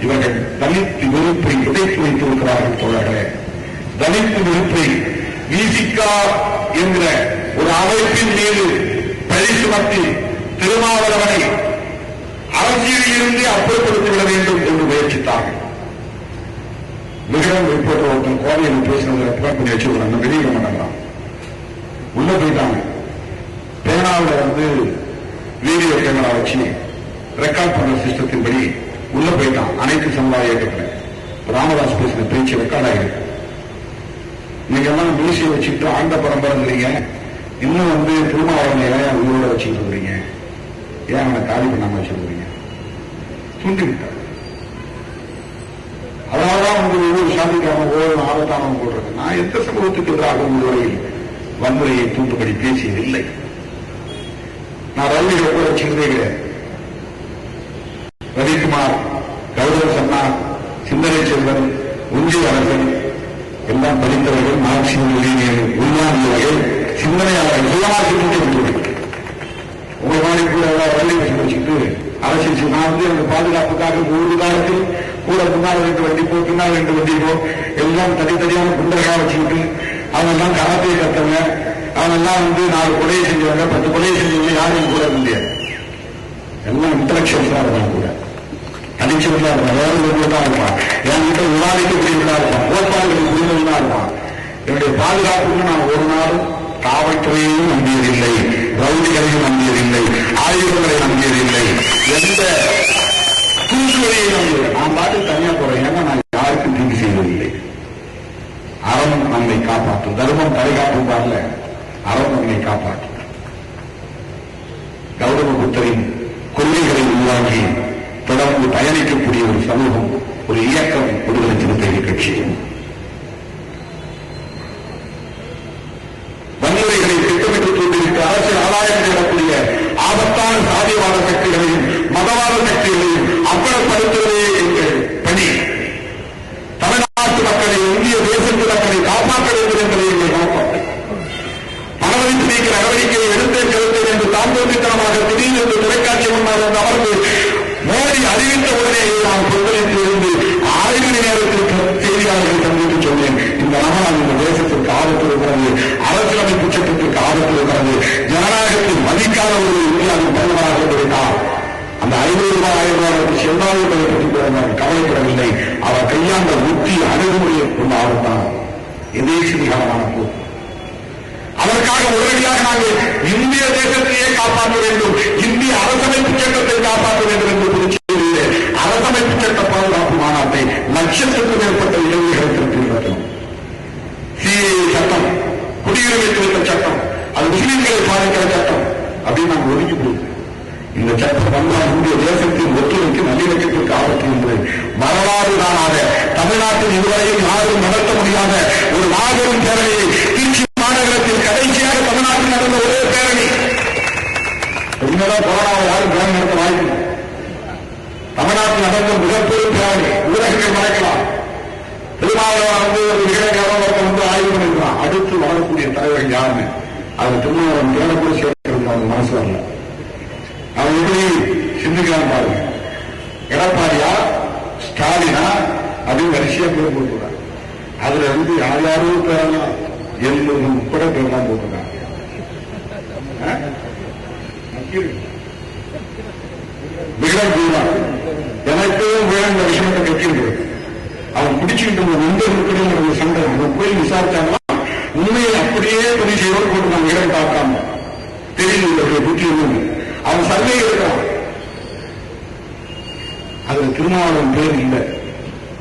இவர்கள் தலித் வெறுப்பை விதைத்து வைத்திருக்கிறார்கள். தோழர்களே, தலித் வெறுப்பை விசிகா என்கிற ஒரு அமைப்பின் மீது பழி சுமத்தி திருமாவளவனை அரசியலில் இருந்து அப்புறப்படுத்திவிட வேண்டும் என்று முயற்சித்தார்கள். விகடன் ரிப்போர்ட்டர் ஒருத்தன் கோவையில் பேசினதை ரெக்கார்ட் பண்ணி வச்சுக்கிறாங்க. வெளியிட மாட்டாங்களாம். உள்ள போயிட்டாங்க. பேனாவில் வீடியோ கேமரா வச்சு ரெக்கார்ட் பண்ற சிஸ்டத்தின்படி உள்ள போயிட்டான். அனைத்து சமுதாய இயக்கத்தில் ராமதாஸ் பேசின பேச்சு ரெக்கார்ட் ஆகிருக்கு. நீங்க எல்லாம் மீசியை வச்சுக்கிட்டு ஆண்ட பரம்பரைங்கிறீங்க. இன்னும் திருமாவளவனை ஏன் உயிரோட வச்சுக்கிட்டு இருக்கிறீங்க? ஏன் அவனை காலி பண்ணாம வச்சிருக்கிறீங்க? தூண்டிவிட்டார். அதனாலதான் ஒவ்வொரு சாதிக்காம ஒவ்வொரு ஆபத்தானவங்க போடுறது. நான் எந்த சமூகத்துக்கு எதிராக உங்களுடைய வன்முறையை தூண்டுபடி பேசியதில்லை. நான் ரவிகளை கூட வச்சுக்கிறதே கிடையாது. ரவிக்குமார், கௌதம் சன்னா, சிந்தனை செல்வன், உஞ்சி அரசன் எல்லாம் படித்தவர்கள், மார்க்சியம் உள்வாங்கியவர்கள், சிந்தனையாளர்கள் எல்லாமே விட்டுவிட்டு உங்க மாதிரி கூட ரவி வச்சுக்கிட்டு அரசியல் நான் அந்த பாதுகாப்புக்காக ஒரு காலத்தில் கூட முன்னால் 2 வண்டி போ, பின்னால் 2 வண்டி போ, எல்லாம் தனித்தனியான குண்டர்களா வச்சுக்கிட்டு அவங்கெல்லாம் கராத்தையை கத்தவங்க, அவங்கெல்லாம் 4 கொலையை செஞ்சவங்க, 10 கொலையை செஞ்சவங்க யாரும் கூட முடியாது. எல்லாம் இன்டலெக்சுவல்ஸா இருப்பாங்க. கூட அடிச்சவர்களா இருப்பான். வேற ஒரு தான் இருப்பான். என்கிட்ட விவாதிக்கக்கூடியவர்களா இருப்பான். கோட்பாடுகளுக்கு புரிந்தவர்களா இருப்பான். என்னுடைய பாதுகாப்புக்கு நான் ஒரு நாளும் காவல்துறையையும் நம்பியதில்லை, ரவுடிகளையும் நம்பியதில்லை, ஆயுதங்களை நம்பியதில்லை, எந்த தூண்டுவதையும் நம்பியதில்லை. நான் பாட்டு தனியா போறேன். ஏன்னா நான் யாருக்கும் தீங்கு செய்வதில்லை. அறம் நம்மை காப்பாற்றும். தர்மம் தலைகாப்பும் பாடல, அறம் நம்மை காப்பாற்றும். கௌதம புத்தரின் கொள்கைகளை உருவாக்கி தொடர்ந்து பயணிக்கக்கூடிய ஒரு சமூகம், ஒரு இயக்கம் விடுதலை சிறுத்தைகள் கட்சி. வன்முறைகளை திட்டமிட்டு தூண்டிவிட்டு அரசியல் ஆதாயம் தேடக்கூடிய ஆபத்தான சாதியவாத சக்திகளையும் மதவாத சக்திகளையும் அப்புறப்படுத்துவதே எங்கள் பணி. தமிழ்நாட்டு மக்களை, இந்திய தேசத்து மக்களை காப்பாற்ற வேண்டும் என்பதை எங்கள் நோக்கம். பணமதிப்பு நீக்கிற நடவடிக்கையை எடுத்தேன் கருத்தேன் என்று தாந்தோன்றித்தனமாக திடீரென்று தொலைக்காட்சி முன்னால் அமர்ந்து மோடி அறிவித்த உடனே நான் கொந்தளித்து இருந்து 6 மணி நேரத்திற்கு செய்தியாளர்கள் சந்தித்து சொன்னேன். இந்த நகரம் இந்த தேசத்திற்கு ஆபத்து இருக்கிறது, அரசியலமைப்பு சட்டத்திற்கு ஆபத்து இருக்கிறது, ஜனநாயகத்தில் மதிக்காத ஒரு இந்தியாவின் பிரதமராக இருந்தார். அந்த 500 ரூபாய் 1000 ரூபாய் செல்வாயுகளை பற்றி கவலைப்படவில்லை. அவர் கையாண்ட உத்தி அணுகுமுறையை கொண்டு ஆபத்தான் எதேசிகாரமான போக்கு. அதற்காக உடனடியாக நாங்கள் இந்திய தேசத்தையே காப்பாற்ற வேண்டும், இந்திய அரசமைப்பு சட்டத்தை காப்பாற்ற வேண்டும் என்று புதுச்சேரியிலே அரசமைப்பு சட்ட பாதுகாப்பு மாநாட்டை 1,00,000க்கும் மேற்பட்ட இளைஞர்களை திருப்பியிருக்கிறோம். சிஏ சட்டம், குடியுரிமை திருத்த சட்டம், அது முஸ்லீம்களை பாதிக்கிற சட்டம் அப்படின்னு நாங்கள் ஒதுக்கி போடுவோம். இந்த சட்டம் வந்தால் இந்திய தேசத்தின் ஒற்றுமைக்கு நல்லிணக்கத்திற்கு ஆபத்து என்று வரலாறு காணாத தமிழ்நாட்டில் இதுவரையில் யாரும் நடத்த முடியாத ஒரு மாபெரும் பேரணியை திருச்சி மாநகரத்தில் கடைசியாக தமிழ்நாட்டில் நடந்த ஒரே பேரணி. உண்மைதான் கொரோனாவை யாரும் பேரணி நடத்த வாய்ப்பு. தமிழ்நாட்டில் நடந்த மிகப்பெரும் பேரணி ஊடகங்கள் மறைக்கலாம். திருமாவளவன் ஒரு இளைஞர் ஆய்வு பண்ணிருக்கிறான். அடுத்து வரக்கூடிய தலைவர்கள் யாருன்னு அது திருமாவளவன் பேரக்கூட சேர்க்கிறது மனசு வரல. அவன் எப்படி சிந்திக்கலாம் பாருங்க. எடப்பாடியா ஸ்டாலினா அப்படின்னு வரிசையா பேர் போட்டுருக்காங்க. அதுல யார் யாரும் பேரலாம் எல்லோரும் உட்பட பேர்லாம் போட்டுருக்காங்க. எனக்கும் வேணுங்கிற விஷயத்தை கட்சியிருக்கு. அவன் பிடிச்சுக்கிட்டு நண்பர்களுக்கு சண்டை போய் விசாரிச்சாங்கன்னா உண்மையை அப்படியே பதிவு செய்வோடு போட்டுருக்காங்க. இடம் பார்க்காம தெரியல புத்தி அவன் சர்வே இருக்கிறான். அதுல திருமாவளவன் பேர் இல்லை.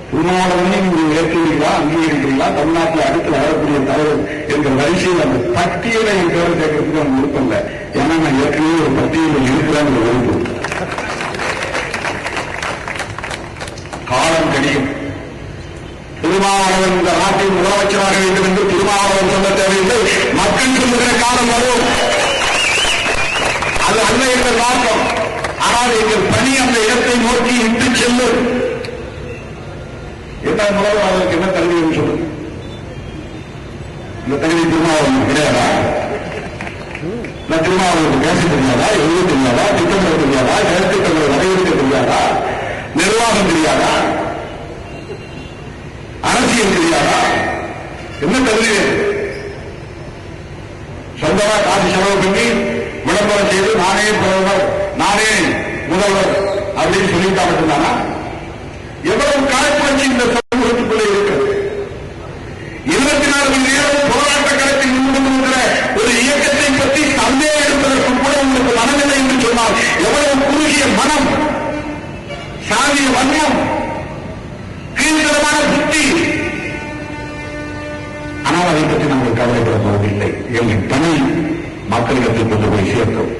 திருமாவளவனை நீங்க ஏற்றுவீங்களா அங்கீகரிக்கிறீங்களா தமிழ்நாட்டில் அடுத்து வரக்கூடிய தலைவர் என்ற வரிசையில் அந்த பட்டியலை என் பேரை சேர்க்கறதுக்கு அவன் விருப்பம் இல்லை. ஏன்னா நான் ஏற்கனவே ஒரு பட்டியலில் இருக்கிறான் விருப்பு. காலம் கடியும். திருமாவளவன் இந்த நாட்டின் முதலமைச்சராக வேண்டும் என்று திருமாவளவன் சொல்ல தேவையில்லை. மக்கள் சொல்லுகிற காலம் வரும். அது அல்ல என்ற நோக்கம். ஆனால் எங்கள் பணி அந்த இடத்தை நோக்கி இட்டு செல்லும். என்ன முதல்வருக்கு என்ன தகுதி என்று சொல்லுங்க. இந்த தகுதி திருமாவளவன் கிடையாதா? திருமாவளவனுக்கு பேச தெரியாதா? எழுத தெரியாதா? திட்டமிட தெரியாதா? கருத்துக்களை வரையறுக்க தெரியாதா? நிர்வாகம் தெரியாதா? அரசியல் தெரியாதா? என்ன தகுதி? சொந்தமா காசு செலவு பண்ணி விளம்பரம் செய்து நானே பிரதமர் நானே முதல்வர் அப்படின்னு சொல்லிட்டா மட்டும்தானா? எவ்வளவு காழ்ப்புணர்ச்சி இந்த சமூகத்துக்குள்ளே இருக்கிறது. 24 மணி நேரம் போராட்ட களத்தில் முன்னிறுகிற ஒரு இயக்கத்தை பற்றி சந்தே எடுப்பதற்கு கூட உங்களுக்கு மனநிலை என்று சொன்னால் எவ்வளவு குறுகிய மனம், சாதிய வன்மம், கீழ்த்தரமான புத்தி. ஆனால் அதை பற்றி நாங்கள் கவலைப்பட போவதில்லை. எங்கள் பணி மக்களிடத்தை கொண்டு போய் சேர்த்தோம்.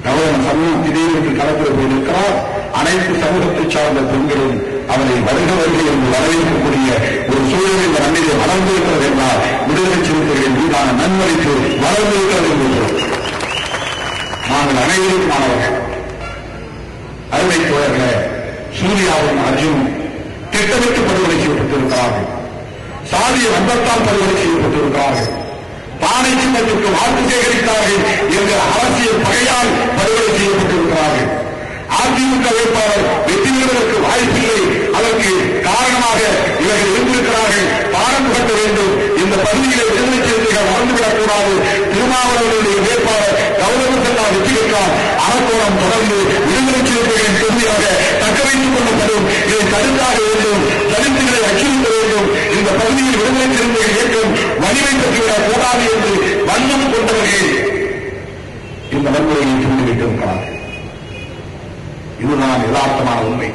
கவர்னர் சமூகம் திடீரென்று களத்தில் போய் இருக்கிறார். அனைத்து சமூகத்தை சார்ந்த பெண்களும் அவரை வருக வருகை என்று வரவேற்கக்கூடிய ஒரு சூழலை இந்த மண்ணிலே வளர்ந்திருக்கிறது என்றால் விடுதலை சிறுத்தைகளின் மீதான நன்மதிப்பு வளர்ந்திருக்கிறது என்று நாங்கள் அனைவரும் மாணவர்கள். அருமை தோழர்களே, சூர்யாவும் அர்ஜுன் திட்டமிட்டு படுகொலை செய்யப்பட்டிருக்கிறார்கள். சாதிய வந்தத்தால் படுகொலை செய்யப்பட்டிருக்கிறார்கள். பானை சின்னத்திற்கு வாக்கு சேகரித்தார்கள் என்ற அரசியல் பகையால் படுகொலை செய்யப்பட்டிருக்கிறார்கள். அதிமுக வேட்பாளர் வெற்றி பெறுவதற்கு வாய்ப்பில்லை. அதற்கு காரணமாக இவர்கள் இருந்திருக்கிறார்கள். பாடம் புகட்ட வேண்டும். இந்த பகுதியிலே விடுதலை சிறுத்தைகள் மறந்துவிடக்கூடாது. திருமாவளவனுடைய வேட்பாளர் கௌரவ செல்லா வெற்றி பெற்றார். அரக்கோணம் தொடர்ந்து விடுதலை சிறுத்தைகளின் தொகுதியாக தக்க வைத்துக் கொள்ளப்படும். இதை தடுத்தாக வேண்டும். தலித்துகளை அச்சுறுத்த வேண்டும். இந்த பகுதியில் விடுதலை சிறுத்தைகள் இயக்கம் வலிமை பெற்றுவிடக் கூடாது என்று வன்மம் கொண்டவர்கள் இந்த வன்முறையை தூண்டிவிட்டிருக்கிறார்கள். இதுதான் யதார்த்தமான உண்மை.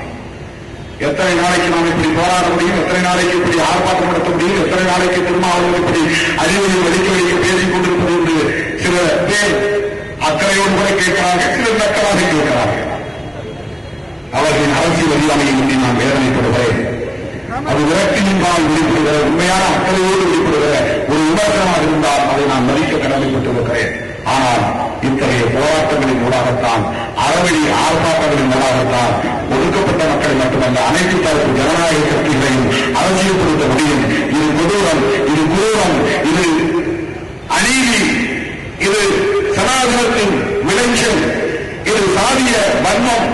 எத்தனை நாளைக்கு நாம் இப்படி போராட முடியும்? எத்தனை நாளைக்கு இப்படி ஆர்ப்பாட்டம் நடத்த முடியும்? எத்தனை நாளைக்கு திருமாவளவன் இப்படி அறிவுரை வலிக்க வலிக்க பேசிக் கொண்டிருப்பது என்று சில பேர் அக்கறையோடு கூட கேட்கிறார்கள். சிலர் நக்கலாக கேட்கிறார்கள். அவர்களின் அரசியல் அறியாமையை பற்றி நான் வேதனைப்படுகிறேன். அது விரக்தியின்பால் வெளிப்படுகிற உண்மையான அக்கறையோடு வெளிப்படுகிற ஒரு விமர்சனமாக இருந்தால் அதை நான் மதிக்க கடமைப்பட்டிருக்கிறேன். ஆனால் இத்தகைய போராட்டங்களின் ஊடாகத்தான், அறவழி ஆர்ப்பாட்டங்களின் ஊடாகத்தான் ஒடுக்கப்பட்ட மக்களை மட்டுமல்ல அனைத்து தரப்பு ஜனநாயக சக்திகளையும் அரசியல்படுத்த முடியும். இது கொடூரம், இது குரூரம், இது அநீதி, இது சனாதனத்தின் விளைச்சல், இது சாதிய வன்மம்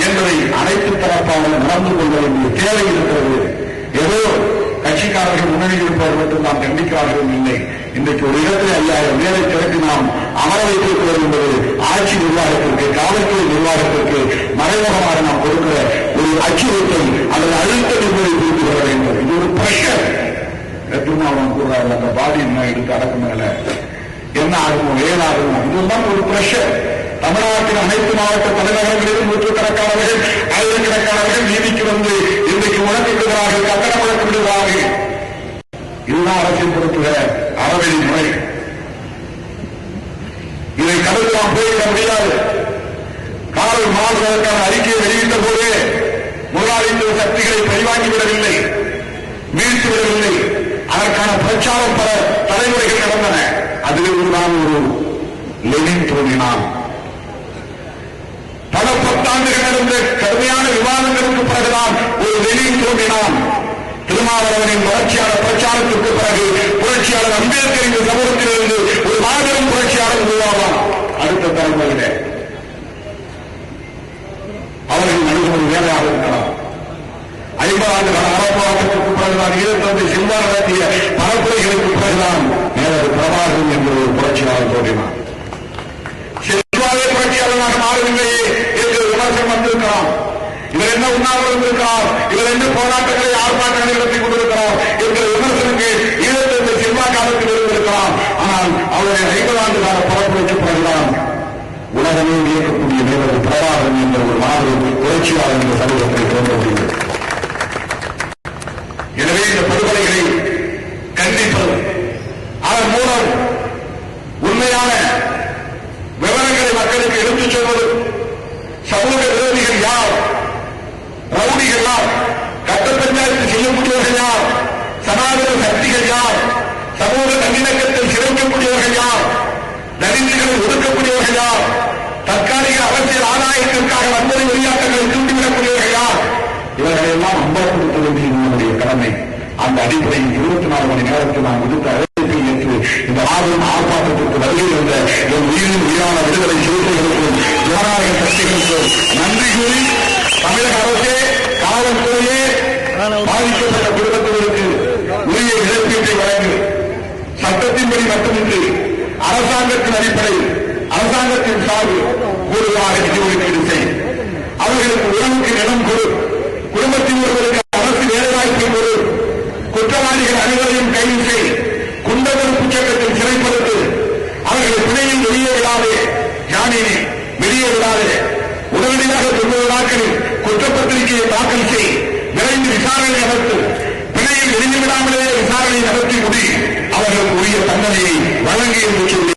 என்பதை அனைத்து தரப்பாளரும் உணர்ந்து கொள்ள வேண்டிய தேவை இருக்கிறது. ஏதோ கட்சிக்காரர்கள் முன்னணியில் இருப்பவர் மட்டும் நாம் கண்டிக்கிறார்கள் இல்லை. இன்றைக்கு ஒரு இடத்தில் 5000 பேரை திரட்டி நாம் அமர வைத்திருக்கிறது என்பது ஆட்சி நிர்வாகத்திற்கு, காவல்துறை நிர்வாகத்திற்கு மறைமுகமாக நாம் கொடுக்கிற ஒரு அச்சுறுத்தல் அல்லது அழுத்தம் என்பதை புரிந்து கொள்ள வேண்டும். இது ஒரு பிரஷர். திருமாவளவன் கூறுறாரு, அந்த பாடி என்ன எடுத்து அடக்கும் மேல என்ன ஆகுமோ ஏனாகுமோ, இதுதான் ஒரு பிரஷர். தமிழ்நாட்டின் அனைத்து மாவட்ட தலைநகரங்களிலும் நூற்றுக்கணக்கானவர்கள், ஆயிரக்கணக்கானவர்கள் நீதிக்கு வந்து இன்றைக்கு முழக்கமிடுகிறார்கள், கட்டணம் முழக்கமிடுகிறார்கள். இதுதான் அரசியல் பொறுப்புகிற அறவழி முறை. இதை கடந்து நாம் போய்விட முடியாது. டாலர் மாறுவதற்கான அறிக்கையை வெளியிட்ட போது முதலாளித்துவ சக்திகளை பரிவாங்கிவிடவில்லை, வீழ்த்திவிடவில்லை. அதற்கான பிரச்சாரம் பல தலைமுறைகள் நடந்தன. அதில் ஒருதான் ஒரு லெனின் தோன்றினான். பல பத்தாண்டுகள் நடந்த கடுமையான விவாதங்களுக்கு பிறகுதான் ஒரு லெனின் தோன்றினான். திருமாவளவனின் வளர்ச்சியான பிரச்சாரத்திற்கு பிறகு புரட்சியாளர் அம்பேத்கர் இந்த சமூகத்திலிருந்து ஒரு மாபெரும் புரட்சியாளர் உருவாவான். அடுத்த தலைமுறையிலே அவர்கள் அணுகுவது வேலையாக இருக்கலாம். 50 ஆண்டு கால அறப்போராட்டத்திற்கு பிறகுதான் ஈழத்தந்தை சில்வா நடத்திய பரப்புரைகளுக்கு பிறகுதான் மேலது பிரபாகரன் என்ற ஒரு புரட்சியாளர் தோன்றினார். சில்வாவே புரட்சியாளராக மாறவில்லையே என்று விமர்சனம் வந்திருக்கலாம். இவர் என்ன உண்ணாவிரதம் இருக்கிறார், இவர் என்ன போராட்டங்களை ஆர்ப்பாட்டங்களை நடத்தி கொண்டிருக்கிறார் என்ற விமர்சனங்கள் ஈழத்தந்தை சில்வா காலத்தில் இருந்திருக்கலாம். ஆனால் அவருடைய 50 ஆண்டு கால பரப்புரைக்கு பிறகுதான் உலகமே இயக்கக்கூடிய மேலது பிரபாகரன் என்ற ஒரு மாபெரும் புரட்சியாளர் என்ற சமூகத்தை தோன்ற முடியும். எனவே இந்த படுகொலைகளை கண்டிப்பது, அதன் மூலம் உண்மையான விவரங்களை மக்களுக்கு எடுத்துச் சொல்வது, சமூக விரோதிகள் யார், ரவுடிகள் யார், கட்ட பஞ்சாயத்து செய்யக்கூடியவர்கள் யார், சனாதன சக்திகள் யார், சமூக நல்லிணக்கத்தை சிதைக்கக்கூடியவர்கள் யார், தலித்துகளை ஒதுக்கக்கூடியவர்கள் யார், தற்காலிக அரசியல் ஆதாயத்திற்காக வன்முறை வெளியாட்டங்களை தூண்டிவிடக்கூடியவர்கள் யார், இவர்களை எல்லாம் அம்பலப்படுத்த வேண்டியது நம்முடைய கடமை. அந்த அடிப்படையில் 24 மணி நேரத்தில் நாம் விடுத்த அழைப்பை ஏற்று இந்த மாபெரும் ஆர்ப்பாட்டத்திற்கு வருகை இருந்த என் உயிரின் உயிரான விடுதலை சிறுத்தைகளுக்கும் ஜனநாயக சக்திகளுக்கும் நன்றி கூறி, தமிழக அரசே, காவல்துறையே, பாதிக்கப்பட்ட குடும்பத்தினருக்கு உரிய இழப்பீட்டை வழங்கி சட்டத்தின்படி மட்டுமின்றி அரசாங்கத்தின் அடிப்படையில் அரசாங்கத்தின் சார்பில் கூடுதலாக நிதி ஒதுக்கீடு செய், அவர்களுக்கு உணவுக்கு இடம் கொடு, குடும்பத்தினர்களுக்கு அரசு வேலைவாய்ப்பை கொடு, குற்றவாளிகள் அனைவரையும் கைது செய், குண்டவெறுப்பு சட்டத்தில் சிறைப்படுத்து, அவர்களை பிணையில் வெளியே விடாதே, ஜாமீனில் வெளியே விடாதே, உடனடியாக 90 நாட்களில் குற்றப்பத்திரிகையை தாக்கல் செய், விரைந்து விசாரணை நடத்து, பிணையில் வெளியே விடாமலேயே விசாரணை நடத்தி முடி, அவர்களுக்கு உரிய தண்டனையை வழங்கி என்று சொல்லி